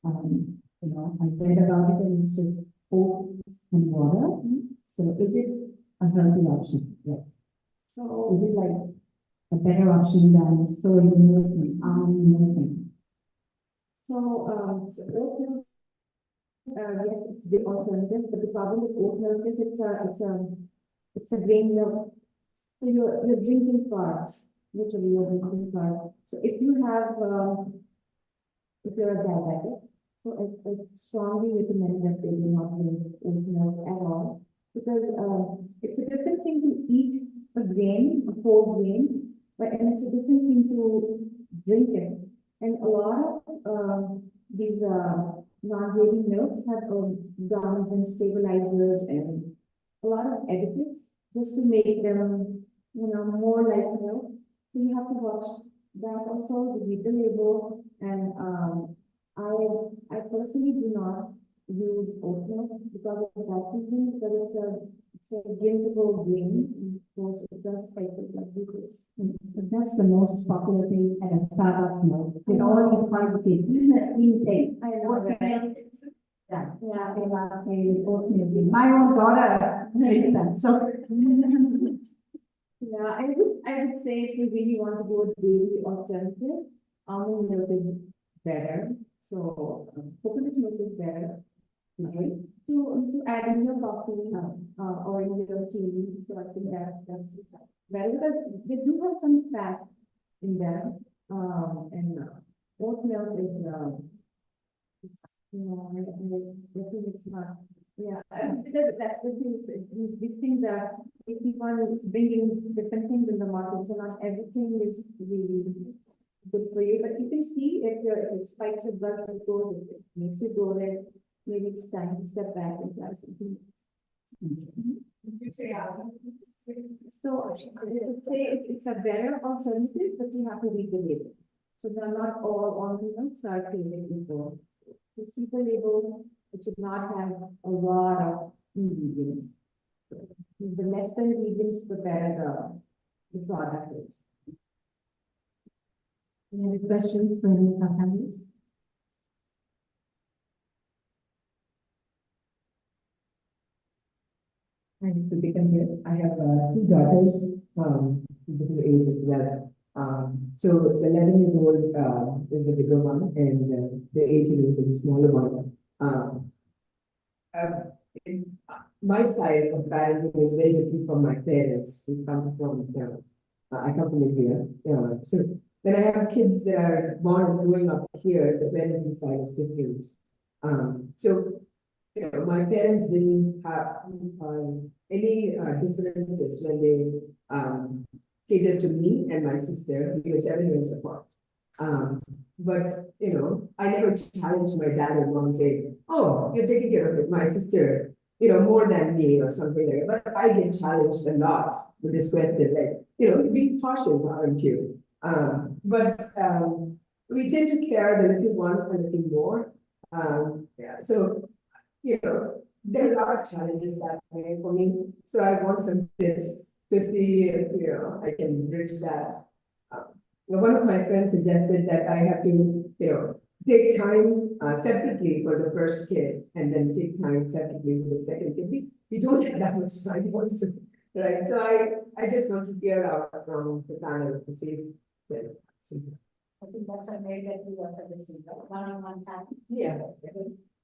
I read about it and it's just oats and water. So is it a healthy option? Yeah. So is it like a better option than soy milk and almond milk? So oatmeal. Yes, it's the alternative, but the problem with oat milk is it's a grain milk. So you're drinking carbs, literally you're drinking carbs. So if you have if you're a diabetic, so I strongly recommend that they do not drink oat milk at all, because it's a different thing to eat a grain, a whole grain, and it's a different thing to drink it. And a lot of these non-dairy milks have gums and stabilizers and a lot of additives just to make them, more like milk. So you have to watch that also, read the label, and I personally do not use oat milk because of that reason, because it's a drinkable drink. And of course, it does spike the blood glucose. But that's the most popular thing at a Starbucks milk. With all these fun kids, intake. I know, right? Yeah, they love playing with oat milk. My own daughter makes that, so. Yeah, I would say if you really want to go a daily alternative, almond milk is better. So coconut milk is better, right? To add in your coffee or in your tea. So I think that's better because they do have some fat in them. And oat milk is it's, I think it's not. Yeah, because that's the thing. These things are they keep on bringing different things in the market, so not everything is really good for you. But you can see if it spikes your blood glucose, if it makes you go there, maybe it's time to step back and try something. You say so I would say it's a better alternative, but you have to read the label. So not all almond milks are created equal. Just read the label. It should not have a lot of ingredients. The less the ingredients, the better the product is. Any other questions for any of our families? I need to begin here. I have two daughters, different ages as well. So the 11-year-old is the bigger one, and the 8-year-old is the smaller one. Uh, in, my style of parenting is very different from my parents. We come from, I come from India. So when I have kids that are born and growing up here, the parenting style is different. So my parents didn't have any differences when they catered to me and my sister. We were 7 years apart. But I never challenged my dad and mom saying, "Oh, you're taking care of it, my sister, more than me," or something like that. But I get challenged a lot with this question, like, you're being partial, aren't you? But we tend to care the little one a little more. Yeah, so there are a lot of challenges that way for me. So I want some tips to see if, I can bridge that. One of my friends suggested that I have to, take time separately for the first kid and then take time separately for the second kid. We don't have that much time also, right? So I just want to hear out from the panel to see that. I think that's a very good we also listen, one-on-one time. Yeah.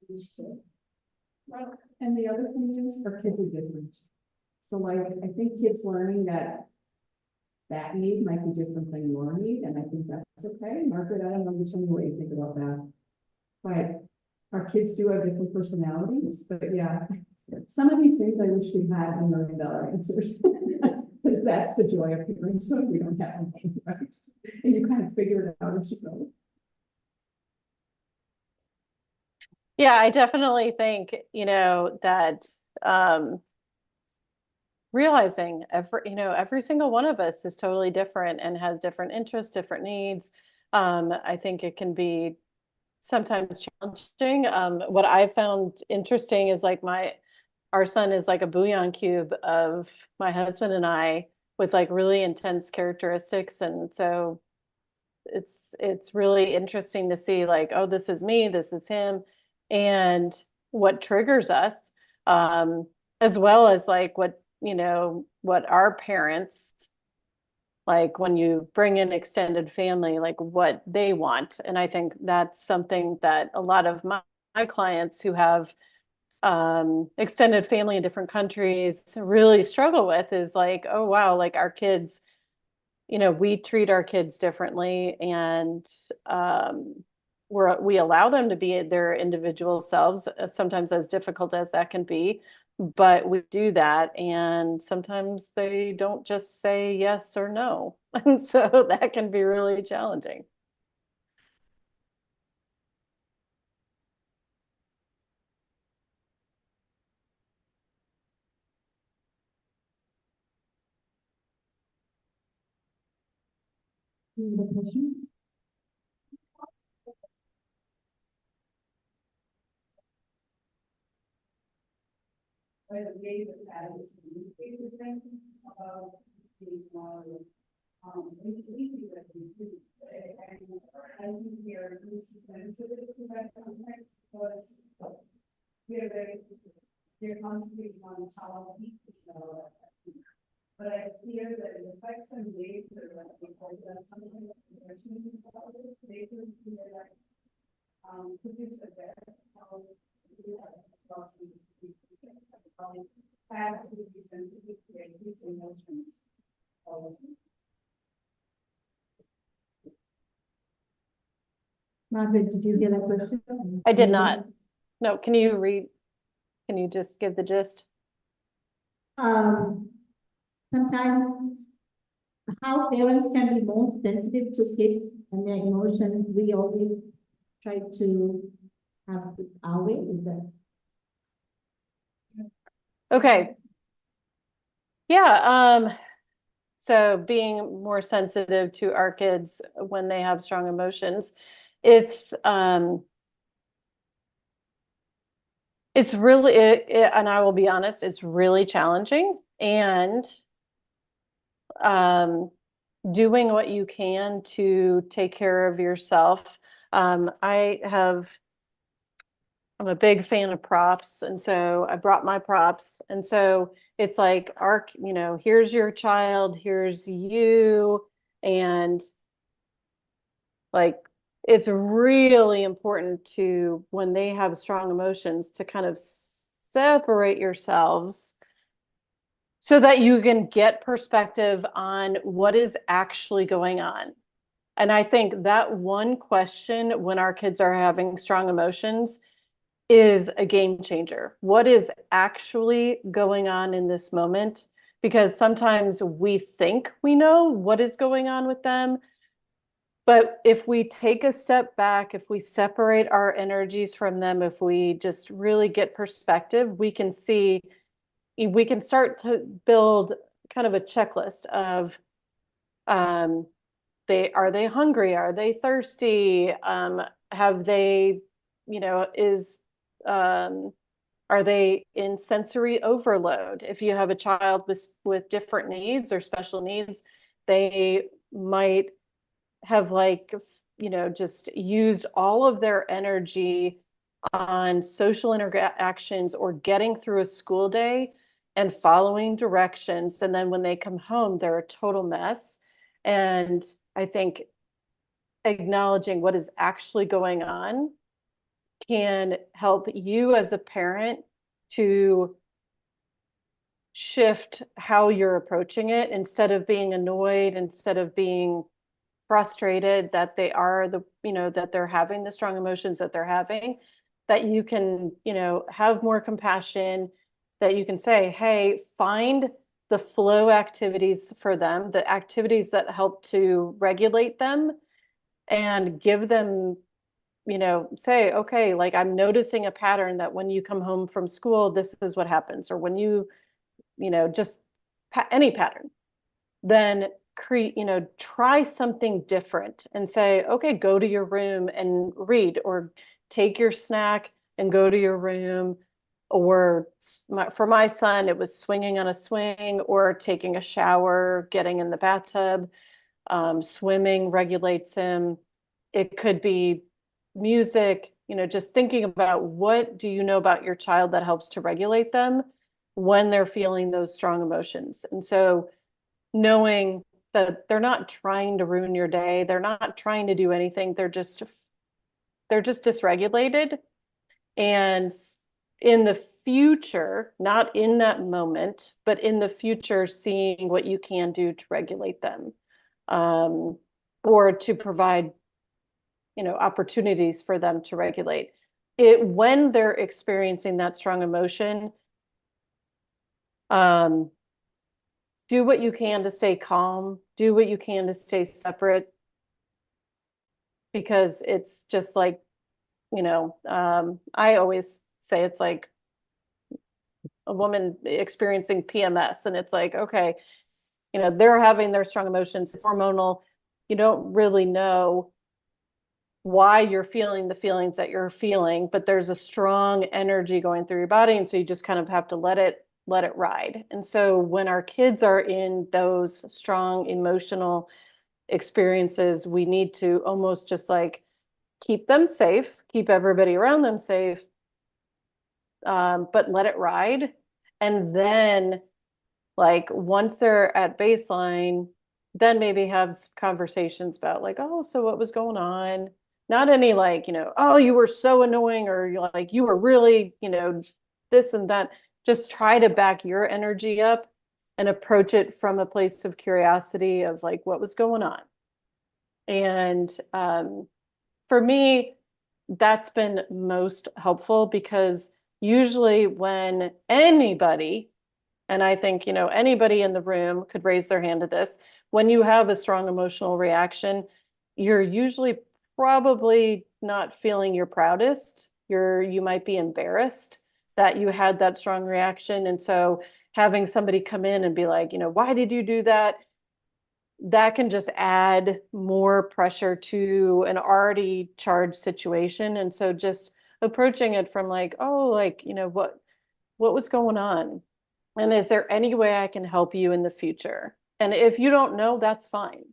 Each kid. Well, and the other thing is our kids are different. So like, I think kids learning that need might be different than your need, and I think that's okay. Margaret, I don't know which one what you think about that. But our kids do have different personalities, but yeah, some of these things I wish we had $1 million answers. Because that's the joy of parenthood. We don't have anything, right? And you kind of figure it out as you go. Yeah, I definitely think, that realizing every single one of us is totally different and has different interests, different needs. I think it can be sometimes challenging. What I found interesting is like our son is like a bouillon cube of my husband and I with like really intense characteristics. And so it's really interesting to see like, oh, this is me, this is him, and what triggers us, as well as like what our parents, like when you bring in extended family, like what they want. And I think that's something that a lot of my clients who have extended family in different countries really struggle with is like, oh wow, like our kids, we treat our kids differently, and we allow them to be their individual selves, sometimes as difficult as that can be, but we do that, and sometimes they don't just say yes or no, and so that can be really challenging. Any other question? by the way that parents communicate with them about the, issue that we do. And I think we are sensitive to that sometimes because they're concentrating on how we feel. But I fear that it affects them later, like because that's something that they're thinking about it, they could feel like, produce a better, how we have crossing, parents would be sensitive to their kids' emotions. Margaret, did you hear that question? I did not. No, can you just give the gist? Sometimes how parents can be more sensitive to kids and their emotions, we always try to have it our way with that. Okay. Yeah, so being more sensitive to our kids when they have strong emotions, it's really, and I will be honest, it's really challenging, and doing what you can to take care of yourself. I'm a big fan of props, and so I brought my props, and so it's like here's your child, here's you, and like it's really important to, when they have strong emotions, to kind of separate yourselves so that you can get perspective on what is actually going on. And I think that one question when our kids are having strong emotions is a game changer. What is actually going on in this moment? Because sometimes we think we know what is going on with them. But if we take a step back, if we separate our energies from them, if we just really get perspective, we can start to build kind of a checklist of are they hungry? Are they thirsty? Have they, are they in sensory overload? If you have a child with different needs or special needs, they might have just used all of their energy on social interactions or getting through a school day and following directions. And then when they come home, they're a total mess. And I think acknowledging what is actually going on can help you as a parent to shift how you're approaching it, instead of being annoyed, instead of being frustrated that that they're having the strong emotions that they're having, that you can, have more compassion, that you can say, hey, find the flow activities for them, the activities that help to regulate them, and give them, say, okay, like I'm noticing a pattern that when you come home from school, this is what happens, or when just any pattern, then try something different and say, okay, go to your room and read, or take your snack and go to your room. Or for my son, it was swinging on a swing, or taking a shower, getting in the bathtub. Swimming regulates him. It could be music, just thinking about what do you know about your child that helps to regulate them when they're feeling those strong emotions. And so knowing that they're not trying to ruin your day, they're not trying to do anything, they're just dysregulated. And in the future, not in that moment, but in the future, seeing what you can do to regulate them, or to provide opportunities for them to regulate it when they're experiencing that strong emotion. Do what you can to stay calm, do what you can to stay separate, because it's just like, I always say it's like a woman experiencing PMS, and it's like, okay, they're having their strong emotions, it's hormonal. You don't really know why you're feeling the feelings that you're feeling, but there's a strong energy going through your body. And so you just kind of have to let it ride. And so when our kids are in those strong emotional experiences, we need to almost just like keep them safe, keep everybody around them safe, but let it ride. And then, like, once they're at baseline, then maybe have conversations about, like, oh, so what was going on? Not any, like, oh, you were so annoying, or you're like, you were really, this and that. Just try to back your energy up and approach it from a place of curiosity of, like, what was going on. And for me, that's been most helpful, because usually when anybody, and I think, anybody in the room could raise their hand to this, when you have a strong emotional reaction, you're usually probably not feeling your proudest. You might be embarrassed that you had that strong reaction. And so having somebody come in and be like, why did you do that? That can just add more pressure to an already charged situation. And so just approaching it from, like, oh, like, what was going on? And is there any way I can help you in the future? And if you don't know, that's fine.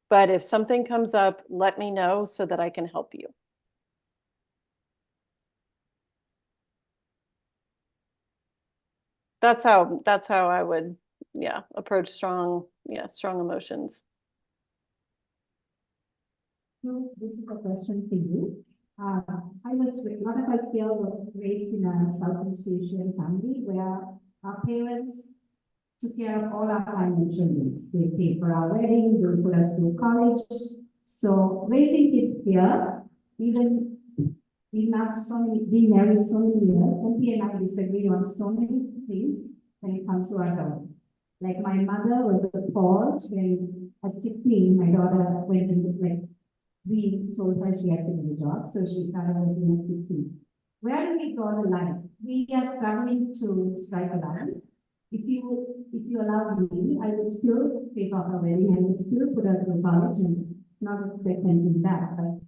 But if something comes up, let me know so that I can help you. That's how I would, approach strong emotions. So this is a question for you. One of us here were raised in a Southeast Asian family where our parents took care of all our financial needs. They paid for our wedding, they put us through college. So raising kids here, even after being married so many years, Cynthia and I disagree on so many things when it comes to our daughter. Like, my mother was appalled when at 16, my daughter went into, like, we told her she has to get a job, so she started working at 16. Where do we draw the line? We are struggling to strike a line. If you allow me, I would still pay for her wedding, I would still put her through college and not expect anything back. But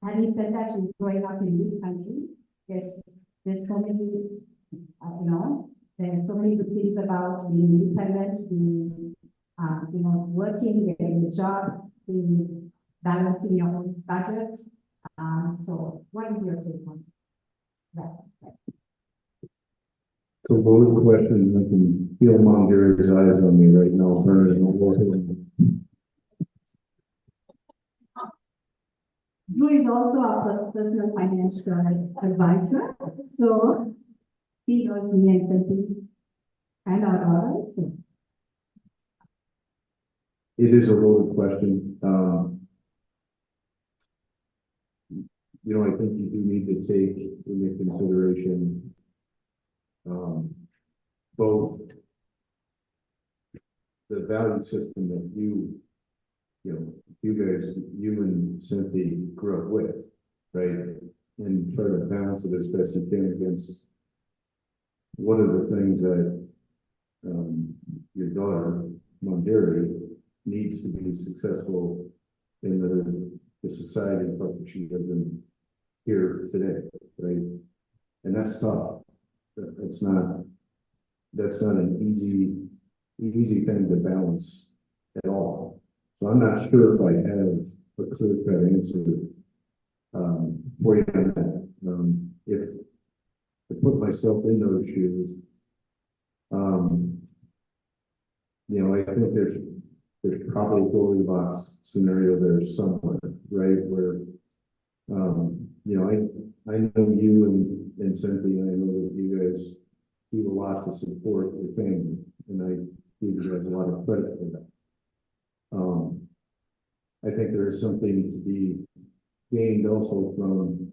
having said that, she's growing up in this country. There's so many, there's so many good things about being independent, being, working, getting a job, being balancing your own budget. So what is your take on that? It's a loaded question. I can feel Mom Gary's eyes on me right now, burning over here. Drew is also our personal financial advisor, so he knows me and Cynthia and our daughter. So. It is a loaded question. I think you do need to take into consideration both the value system that you guys, you and Cynthia grew up with, right? And try to balance it as best you can against what are the things that your daughter, Monderi, needs to be successful in the society that she lives in here today, right? And that's tough. That's not an easy thing to balance at all. So I'm not sure if I have a clear-cut answer for you on that. If to put myself in those shoes, I think there's probably a Goldilocks scenario there somewhere, right? Where I know you and Cynthia, and I know that you guys do a lot to support your family, and I give you guys a lot of credit for that. I think there is something to be gained also from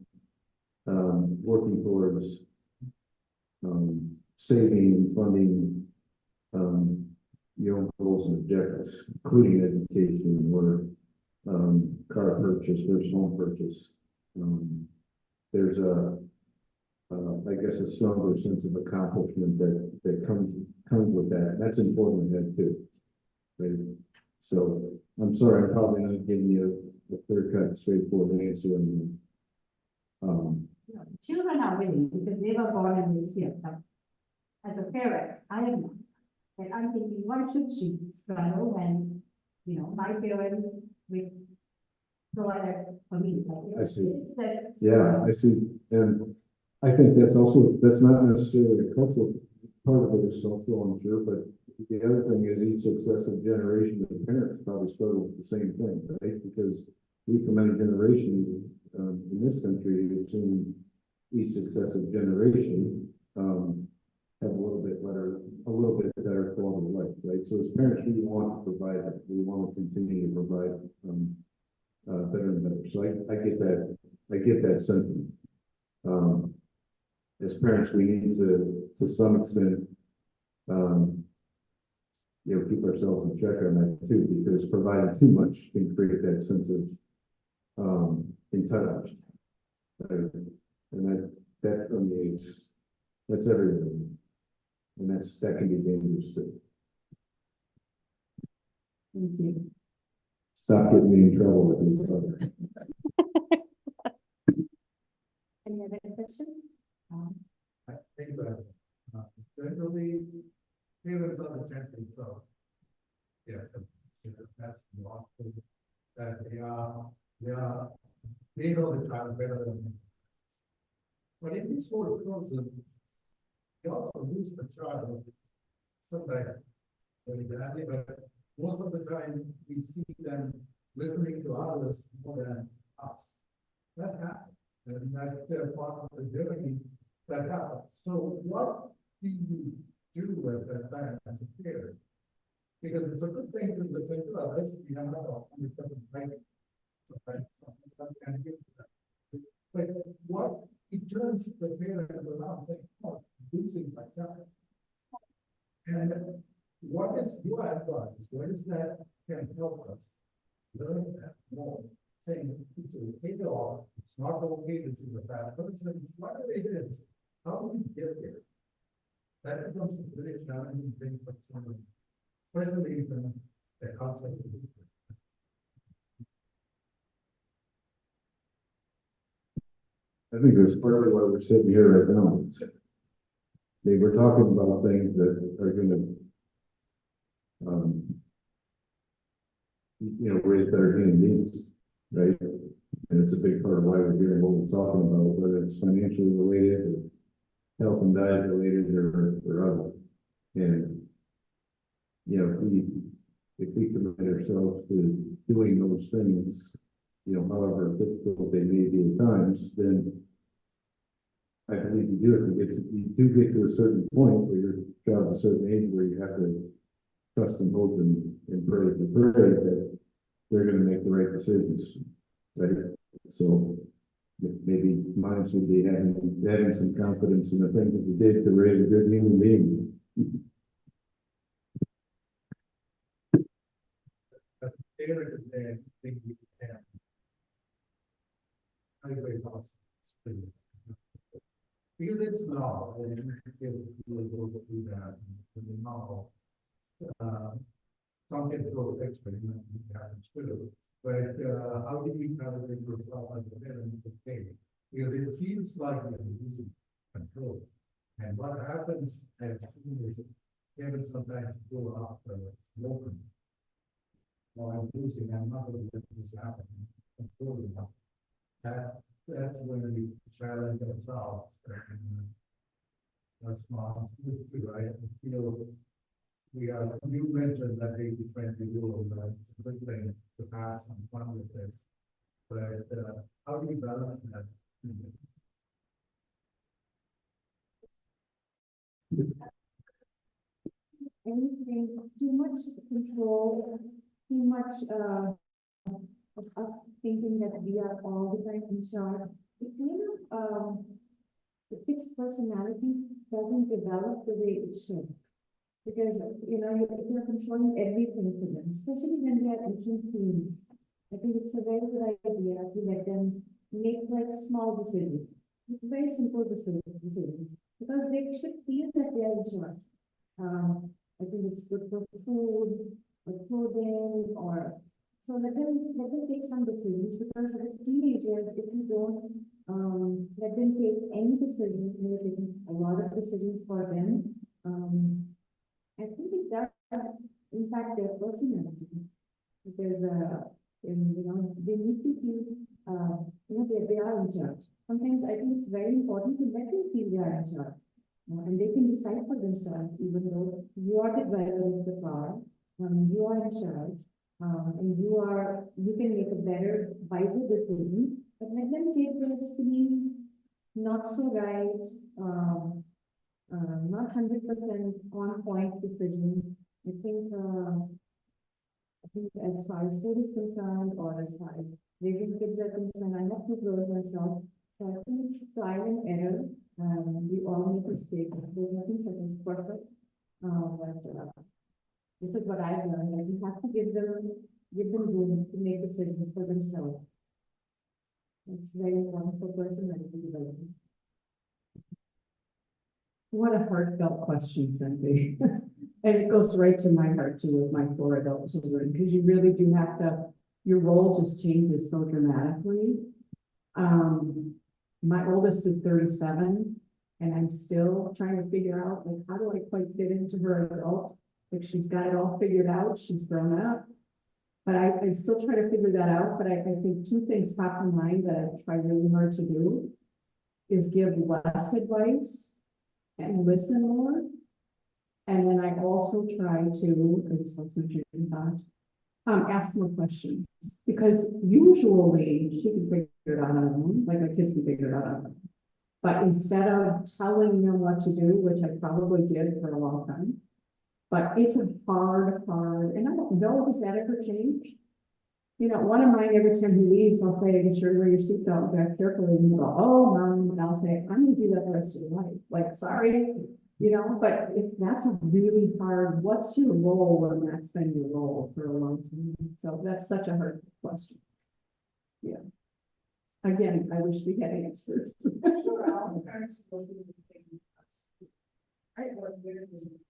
working towards saving and funding your own goals and objectives, including education or car purchase versus home purchase. There's I guess, a stronger sense of accomplishment that comes with that. That's important to have too, right? So I'm sorry, I'm probably not giving you a clear-cut, straightforward answer. And, Children are willing because they were born and raised here, but as a parent, I am not. And I'm thinking, why should she struggle when, my parents will provide for me? I see. It's Yeah, I see. And I think that's not necessarily a cultural, part of it is cultural, I'm sure, but the other thing is each successive generation of parents probably struggle with the same thing, right? Because we, for many generations, in this country, have seen each successive generation, have a little bit better quality of life, right? So as parents, we want to provide that. We want to continue to provide, better and better. So I get that sentiment. As parents, we need to some extent, keep ourselves in check on that too, because providing too much can create that sense of, entitlement. Right? And that permeates, that's everything. And that can be dangerous too. Thank you. Stop getting me in trouble with each other. Any other questions? I think that, generally, parents are the champion, so, yeah, that's not, that they know the child better than me. But in this whole process, you also lose the child sometimes very badly, but most of the time we see them listening to others more than us. That happens, and that they're part of the journey that happens. So what do you do at that time as a parent? Because it's a good thing to listen to others. We have not always done right. Sometimes can give that. But what it turns the parent around saying, oh, losing my child. And what is your advice? What is that can help us learn that more? Saying it's okay to all, it's not okay to see the bad person, it's whatever it is. How do we get there? That becomes a very challenging thing for someone, especially when the concept is different. I think that's partly why we're sitting here right now. We're talking about things that are going to, raise better human beings, right? And it's a big part of why we're hearing what we're talking about, whether it's financially related, or health and diet related, or other. And if we commit ourselves to doing those things, however difficult they may be at times, then I believe you do it. You do get to a certain point where your child's a certain age where you have to trust and hope and pray that they're going to make the right decisions, right? So maybe mine would be having some confidence in the things that we did to raise a good human being. As a parent, I think we can. Very possible. Because it's now, and people go through that, and now, some kids go extra, happens too. But how do you navigate yourself as a parent in the game? Because it feels like you're losing control. And what happens as soon as parents sometimes go after broken. Well, I'm losing, I'm not going to let this happen. Controlling that's when we challenge ourselves. That's not good, right? I feel you mentioned that 80-20 rule, that it's a good thing to have some fun with it. But how do you balance that? Anything, too much control, too much of us thinking that we are all the time in charge. It kind of, its personality doesn't develop the way it should. Because, you're controlling everything for them, especially when they are entering teens. I think it's a very good idea to let them make like small decisions, very simple decisions, because they should feel that they are in charge. I think it's good for food, or clothing, or So let them take some decisions, because with teenagers, if you don't, let them take any decision, you're taking a lot of decisions for them. I think it does impact their personality, because, they need to feel, they are in charge. Sometimes I think it's very important to let them feel they are in charge. And they can decide for themselves, even though you are the driver of the car, you are in charge, and you can make a better, wiser decision, but let them take the silly, not so right, not 100% on point decision. I think as far as food is concerned, or as far as raising kids are concerned, I have two girls myself, so I think it's trial and error. We all make mistakes. There's nothing such as perfect. But this is what I've learned, that you have to give them room to make decisions for themselves. It's very important for personality development. What a heartfelt question, Cindy. And it goes right to my heart too with my 4 adult children, because you really do have to, your role just changes so dramatically. My oldest is 37, and I'm still trying to figure out, like, how do I quite fit into her adult? Like, she's got it all figured out, she's grown up. But I still try to figure that out, but I think 2 things pop in mind that I try really hard to do is give less advice and listen more. And then I also try to, ask more questions, because usually she can figure it out on her own, like my kids can figure it out on their own. But instead of telling them what to do, which I probably did for a long time, but it's a hard, and I don't know, does that ever change? You know, one of mine, every time he leaves, I'll say, "Be sure to wear your seatbelt, drive carefully," and he'll go, "Oh, Mom," and I'll say, "I'm gonna do that the rest of your life." Like, sorry, but if that's a really hard, what's your role when that's been your role for a long time? So that's such a hard question. Yeah. Again, I wish we had answers. Sure, all the parents will do the same with us. Right, what we're doing.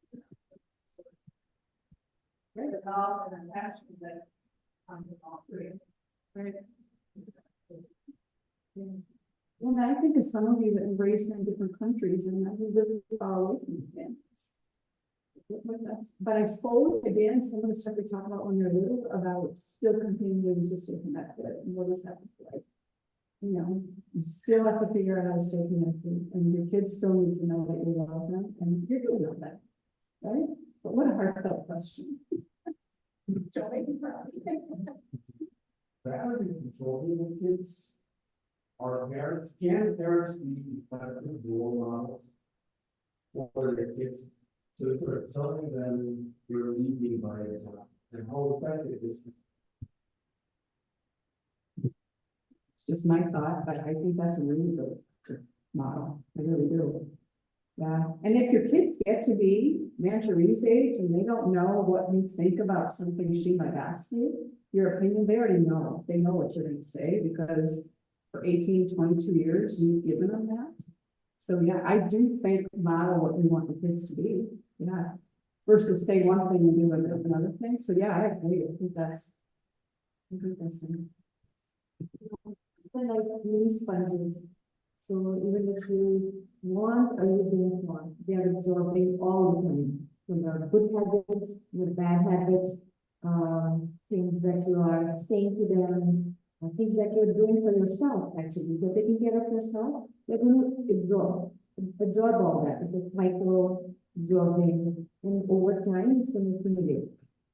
Right, the dog and attachment that I'm offering. Right. Yeah. Well, I think of some of you that were raised in different countries and that we live far away from your families. But I suppose, again, some of the stuff we talk about when you're little about still continuing to stay connected, and what does that look like? You still have to figure out how to stay connected, and your kids still need to know that you love them, and you're doing all that, right? But what a heartfelt question. Don't make me proud. Rather than controlling the kids, can parents be effective role models for their kids? So it's sort of telling them you're leading by example, and how effective is that? It's just my thought, but I think that's a really good model. I really do. Yeah, and if your kids get to be Manchery's age and they don't know what you think about something she might ask you, your opinion, they already know. They know what you're going to say, because for 18, 22 years, you've given them that. So yeah, I do think model what you want the kids to be. Yeah. Versus say one thing and do another thing. So yeah, I agree. I think that's it. It's a nice mini sponges. So even if you want or you don't want, they are absorbing all the time. So there are good habits, your bad habits, things that you are saying to them, things that you're doing for yourself, actually. You're taking care of yourself, they're going to absorb all that. It's micro absorbing, and over time it's going to accumulate.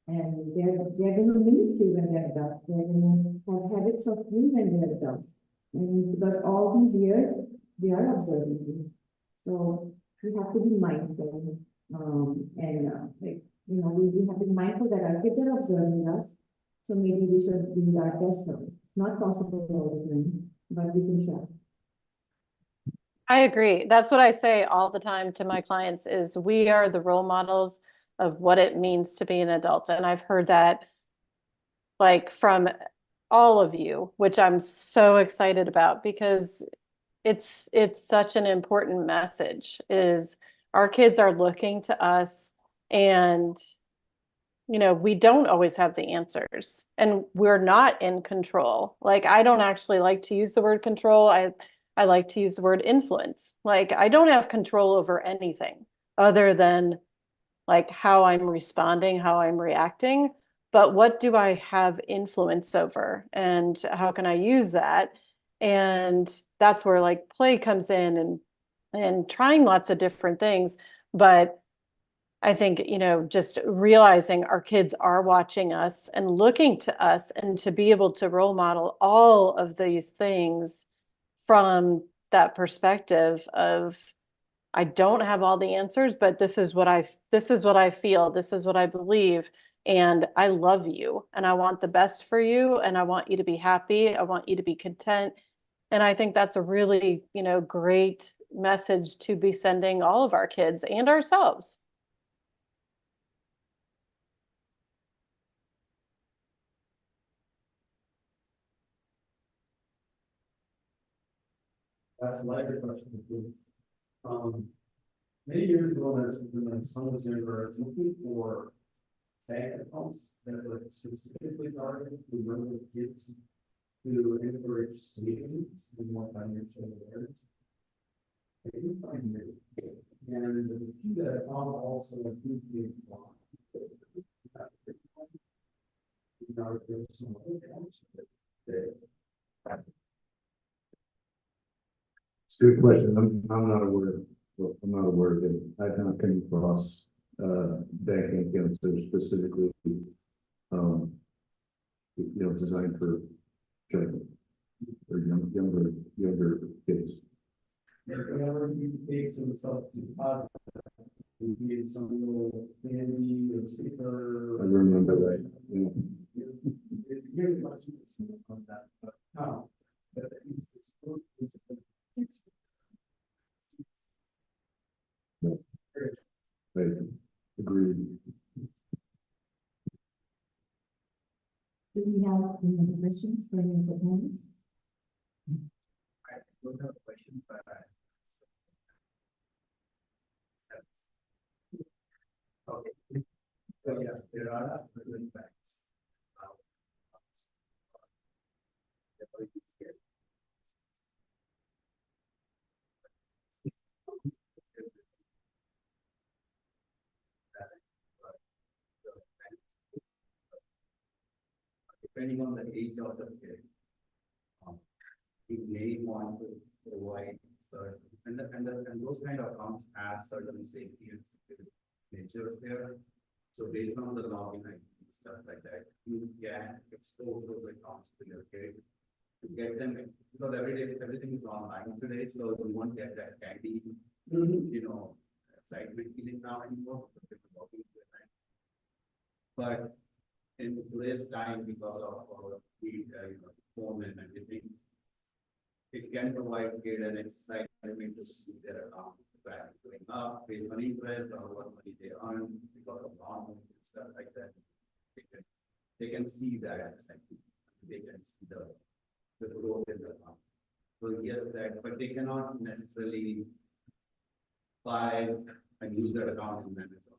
And they're going to mimic you when they're adults. They're going to have habits of you when they're adults. And because all these years, they are observing you. So we have to be mindful. We have to be mindful that our kids are observing us. So maybe we should be our best self. It's not possible all the time, but we can try. I agree. That's what I say all the time to my clients is we are the role models of what it means to be an adult. And I've heard that like from all of you, which I'm so excited about, because it's such an important message is our kids are looking to us, and we don't always have the answers and we're not in control. Like, I don't actually like to use the word control. I like to use the word influence. Like, I don't have control over anything other than like how I'm responding, how I'm reacting. But what do I have influence over and how can I use that? And that's where like play comes in and trying lots of different things. But I think, just realizing our kids are watching us and looking to us and to be able to role model all of these things from that perspective of I don't have all the answers, but this is what I feel, this is what I believe, and I love you and I want the best for you and I want you to be happy, I want you to be content. And I think that's a really, great message to be sending all of our kids and ourselves. That's a lighter question too. Many years ago, when my son was younger, I was looking for bank accounts that were specifically targeted to younger kids to encourage savings and more financial awareness. I didn't find it. And the few that I found also included some other accounts that It's a good question. I'm not aware, I'm not aware of it. I've not come across, banking accounts that are specifically, designed for children or younger kids. whenever you take some self deposit, you give some little candy or sticker. I remember that. Yeah. It's really much on that, but no. But Right. Agreed. Do we have any other questions for any of the parents? I don't have a question, but okay. So yeah, there are different facts. Depending on the age of the kid, you may want to provide certain, and those kind of accounts have certain safety and security measures there. So based on the login and stuff like that, you can expose those accounts to your kid to get them, because everything is online today, so you won't get that candy, excitement feeling now anymore. But in today's time, because of our phone and everything, it can provide kid an excitement to see their account value going up, based on interest or what money they earn because of loan and stuff like that. They can see that excitement. They can see the growth in the account. So yes, that, but they cannot necessarily buy and use their account in Amazon.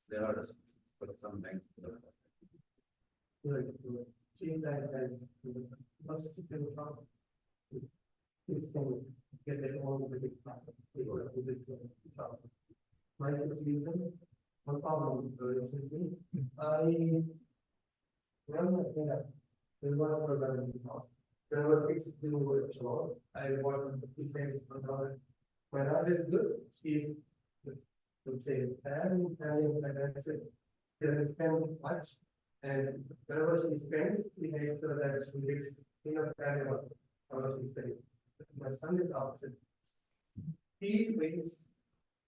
There are restrictions, but some banks. Change that as what's to do from it's going to get it all the big profit. My kids use them. One problem recently, I run the thing up. There was no revenue cost. There were fixed do with job. I want the same $1. My dad is good. She's let's say and that's it. Doesn't spend much. And whenever she spends, we make sure that she makes enough value of how much she spends. My son is the opposite. He waits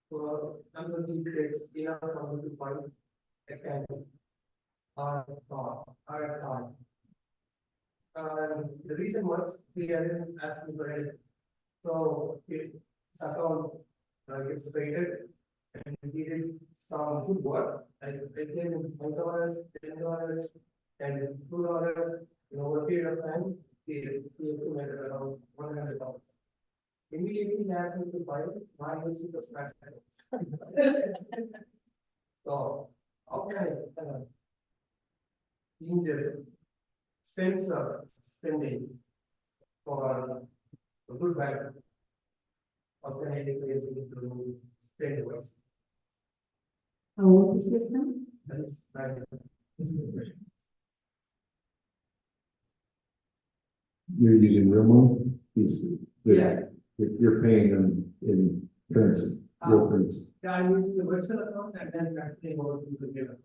for until he creates enough money to find a candle or a car. The reason was he hasn't asked me for help. So his account gets faded. And he did some good work. I gave him $5, $10, and $2. Over a period of time, he accumulated around $100. Immediately, he asked me to buy it. My super smash. So, how can I injustice sense of spending for a good value. How can I encourage you to spend wisely? How old is your son? That's my You're using real money? He's, Yeah. you're paying them in currency, real currency. Yeah, I'm using the virtual account and then transferring over to the real account.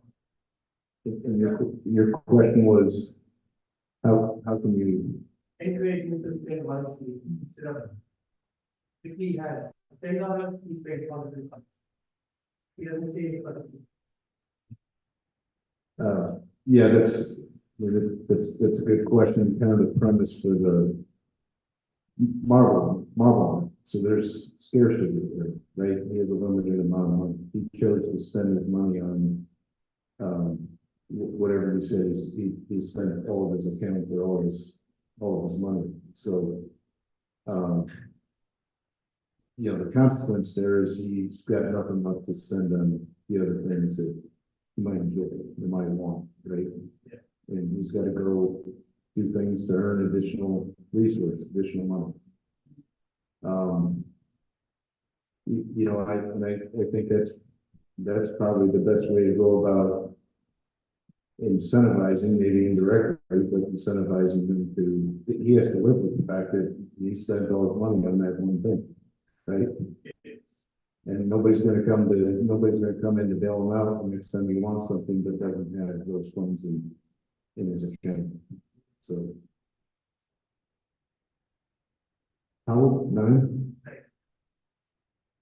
And your question was, how can you, Encourage him to spend wisely instead of if he has $10, he spends $100. He doesn't save it for the yeah, that's a good question, kind of the premise for the Marvel. So there's scarcity there, right? He has a limited amount of money. He chose to spend his money on, whatever he says, he spent all of his account for all of his money. So, the consequence there is he's got nothing left to spend on the other things that he might enjoy, he might want, right? Yeah. And he's got to go do things to earn additional resources, additional money. I think that's probably the best way to go about incentivizing, maybe indirectly, but incentivizing him he has to live with the fact that he spent all his money on that one thing, right? And nobody's gonna come in to bail him out the next time he wants something that doesn't have those funds in his account. So. How old? 9?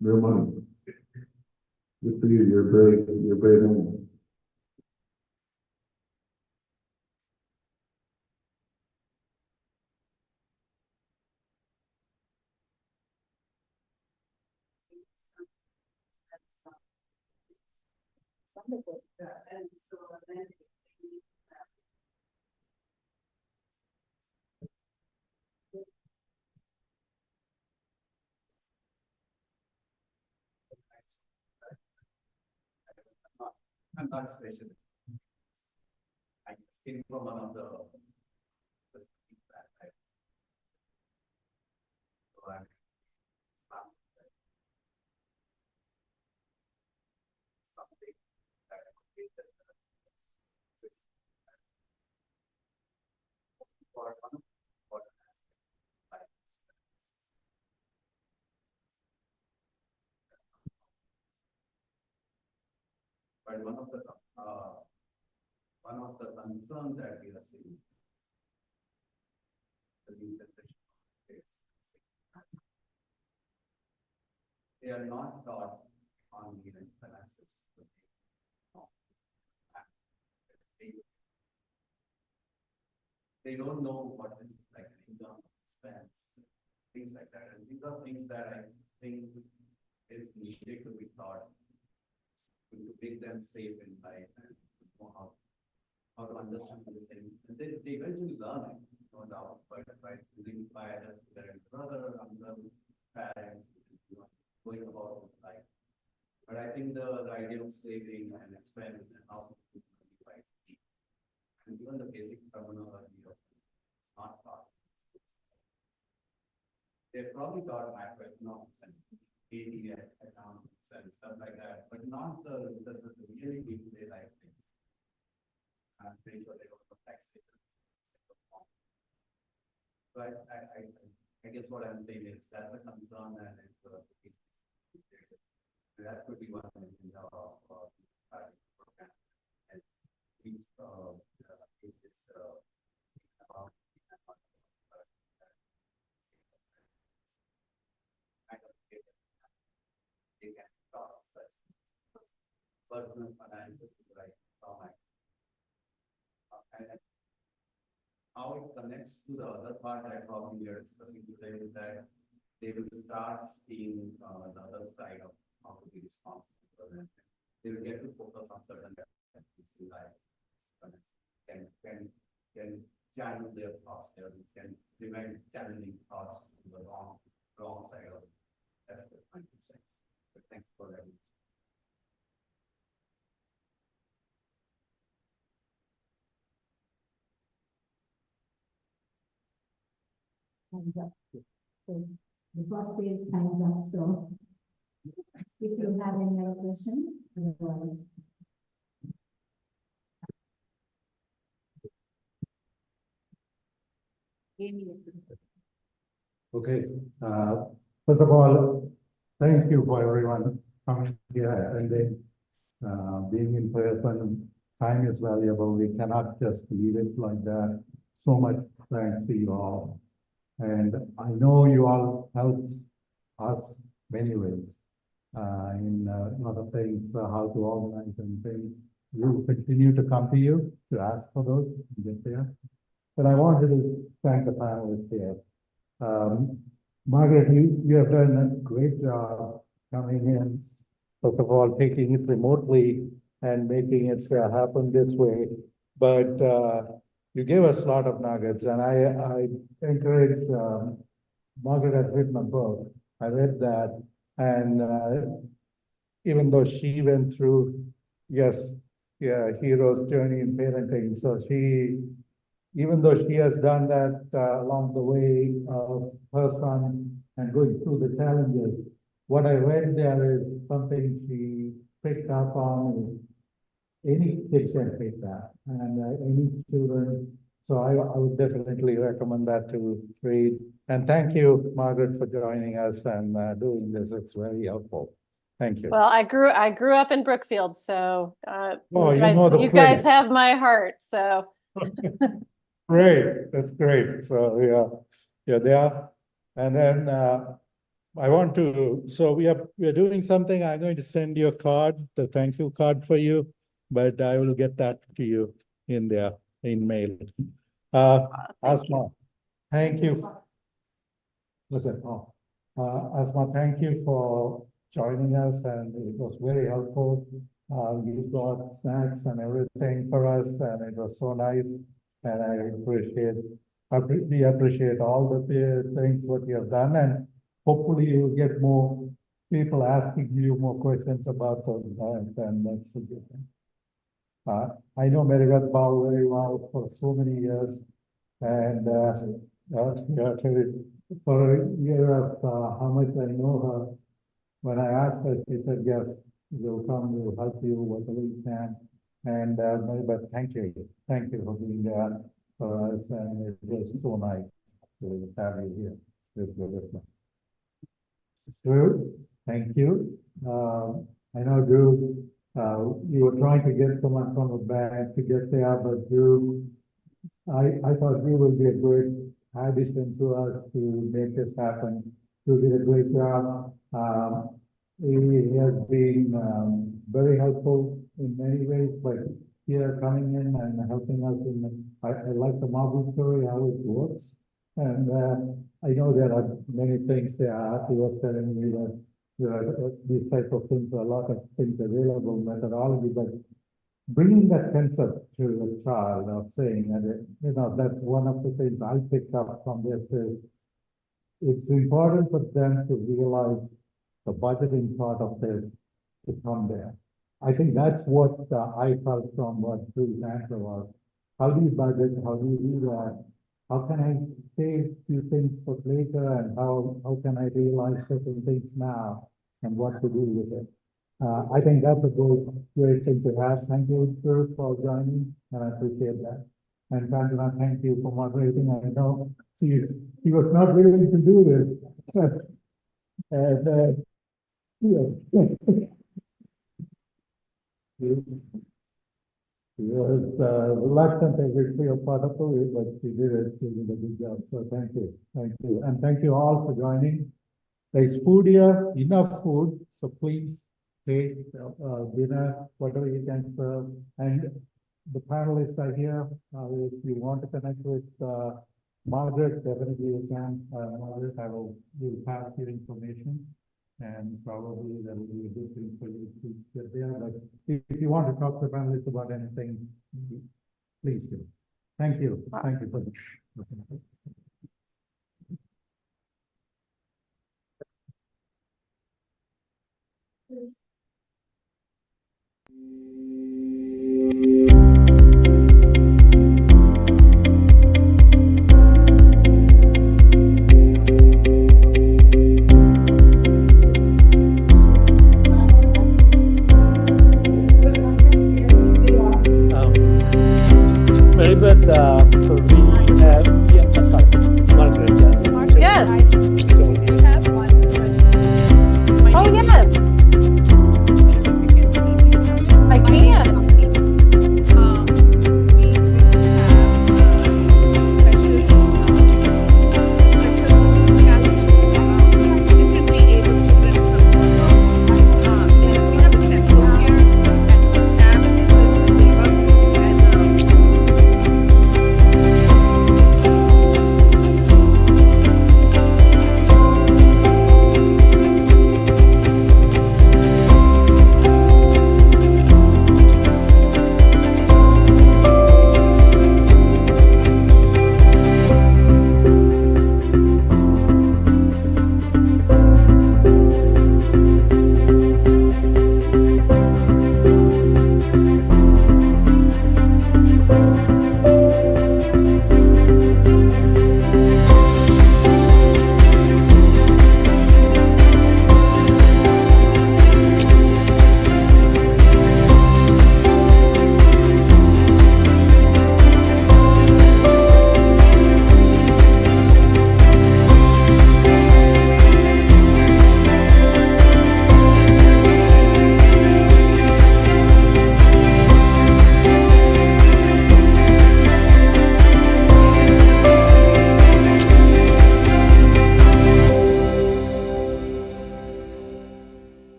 Real money. Good for you. You're brave man. And so then I'm not special. I came from one of the that I so I'm something that I could get for one of important aspects. But one of the concerns that we are seeing the new generation is they are not taught on even finances. They don't know what is like income, expense, things like that. And these are things that I think is needed to be taught to make them safe in life and know how to understand the things. And they eventually learn it, no doubt, but by using by their brother, uncle, parents, going about life. But I think the idea of saving and expense and how to do it right. And even the basic terminology of not taught. They've probably taught macroeconomics and AP economics and stuff like that, but not the really day-to-day life things. I'm pretty sure they don't know taxation. But I guess what I'm saying is that's a concern and that could be one in the program. And it's about they can talk such personal finances like and how it connects to the other part that probably we are discussing today is that they will start seeing the other side of how to be responsible for them. They will get to focus on certain aspects in life. Can channel their thoughts there, can prevent channeling thoughts to the wrong side of it. That's the 20%. But thanks for that. Time's up. So the boss says time's up, so if you have any other questions, otherwise. Okay, first of all, thank you for everyone coming here and then being in person. Time is valuable. We cannot just leave it like that. So much thanks to you all. And I know you all helped us many ways in a lot of things, how to organize and things. We will continue to come to you to ask for those and get there. But I wanted to thank the panelists here. Margaret, you have done a great job coming in, first of all, taking it remotely and making it happen this way. But you gave us a lot of nuggets, and I encourage, Margaret has written a book. I read that, and even though she went through, yes, yeah, hero's journey in parenting, so even though she has done that along the way of her son and going through the challenges, what I read there is something she picked up on. Any kids can pick that, and any children. So I would definitely recommend that to read. And thank you, Margaret, for joining us and doing this. It's very helpful. Thank you. Well, I grew up in Brookfield, so Oh, you guys have my heart. So great, that's great. So yeah, they are. And then I want to. So we are doing something. I'm going to send you a card, the thank you card for you, but I will get that to you in mail. Asma, thank you. Look at Asma, thank you for joining us, and it was very helpful. You brought snacks and everything for us, and it was so nice. And we appreciate all the things what you have done, and hopefully you will get more people asking you more questions about those events, and that's a good thing. I know Maribeth Bao very well for so many years, and for a year of how much I know her, when I asked her, she said, yes, we'll come, we'll help you, whatever we can. And Maribeth, thank you for being there for us, and it was so nice to have you here with us. Drew, thank you. I know, Drew, you were trying to get someone from a bank to get there, but Drew, I thought Drew would be a great addition to us to make this happen. Drew did a great job. He has been very helpful in many ways, but here coming in and helping us I like the marble story, how it works. And I know there are many things there. He was telling me that there are these type of things, a lot of things available, methodology, but bringing that concept to the child of saying that, that's one of the things I picked up from this is it's important for them to realize the budgeting part of this to come there. I think that's what I felt from what Drew's answer was. How do you budget? How do you do that? How can I save few things for later, and how can I realize certain things now and what to do with it? I think that's a great thing to have. Thank you, Drew, for joining, and I appreciate that. And Chandra, thank you for moderating. I know she was not willing to do this. And she was reluctant as we feel part of it, but she did it. She did a good job. So thank you. And thank you all for joining. There's food here, enough food. So please take dinner, whatever you can serve. And the panelists are here. If you want to connect with Margaret, definitely you can. Margaret, will pass your information. And probably that will be a good thing for you to get there. But if you want to talk to the panelists about anything, please do. Thank you. Thank you for this. So we have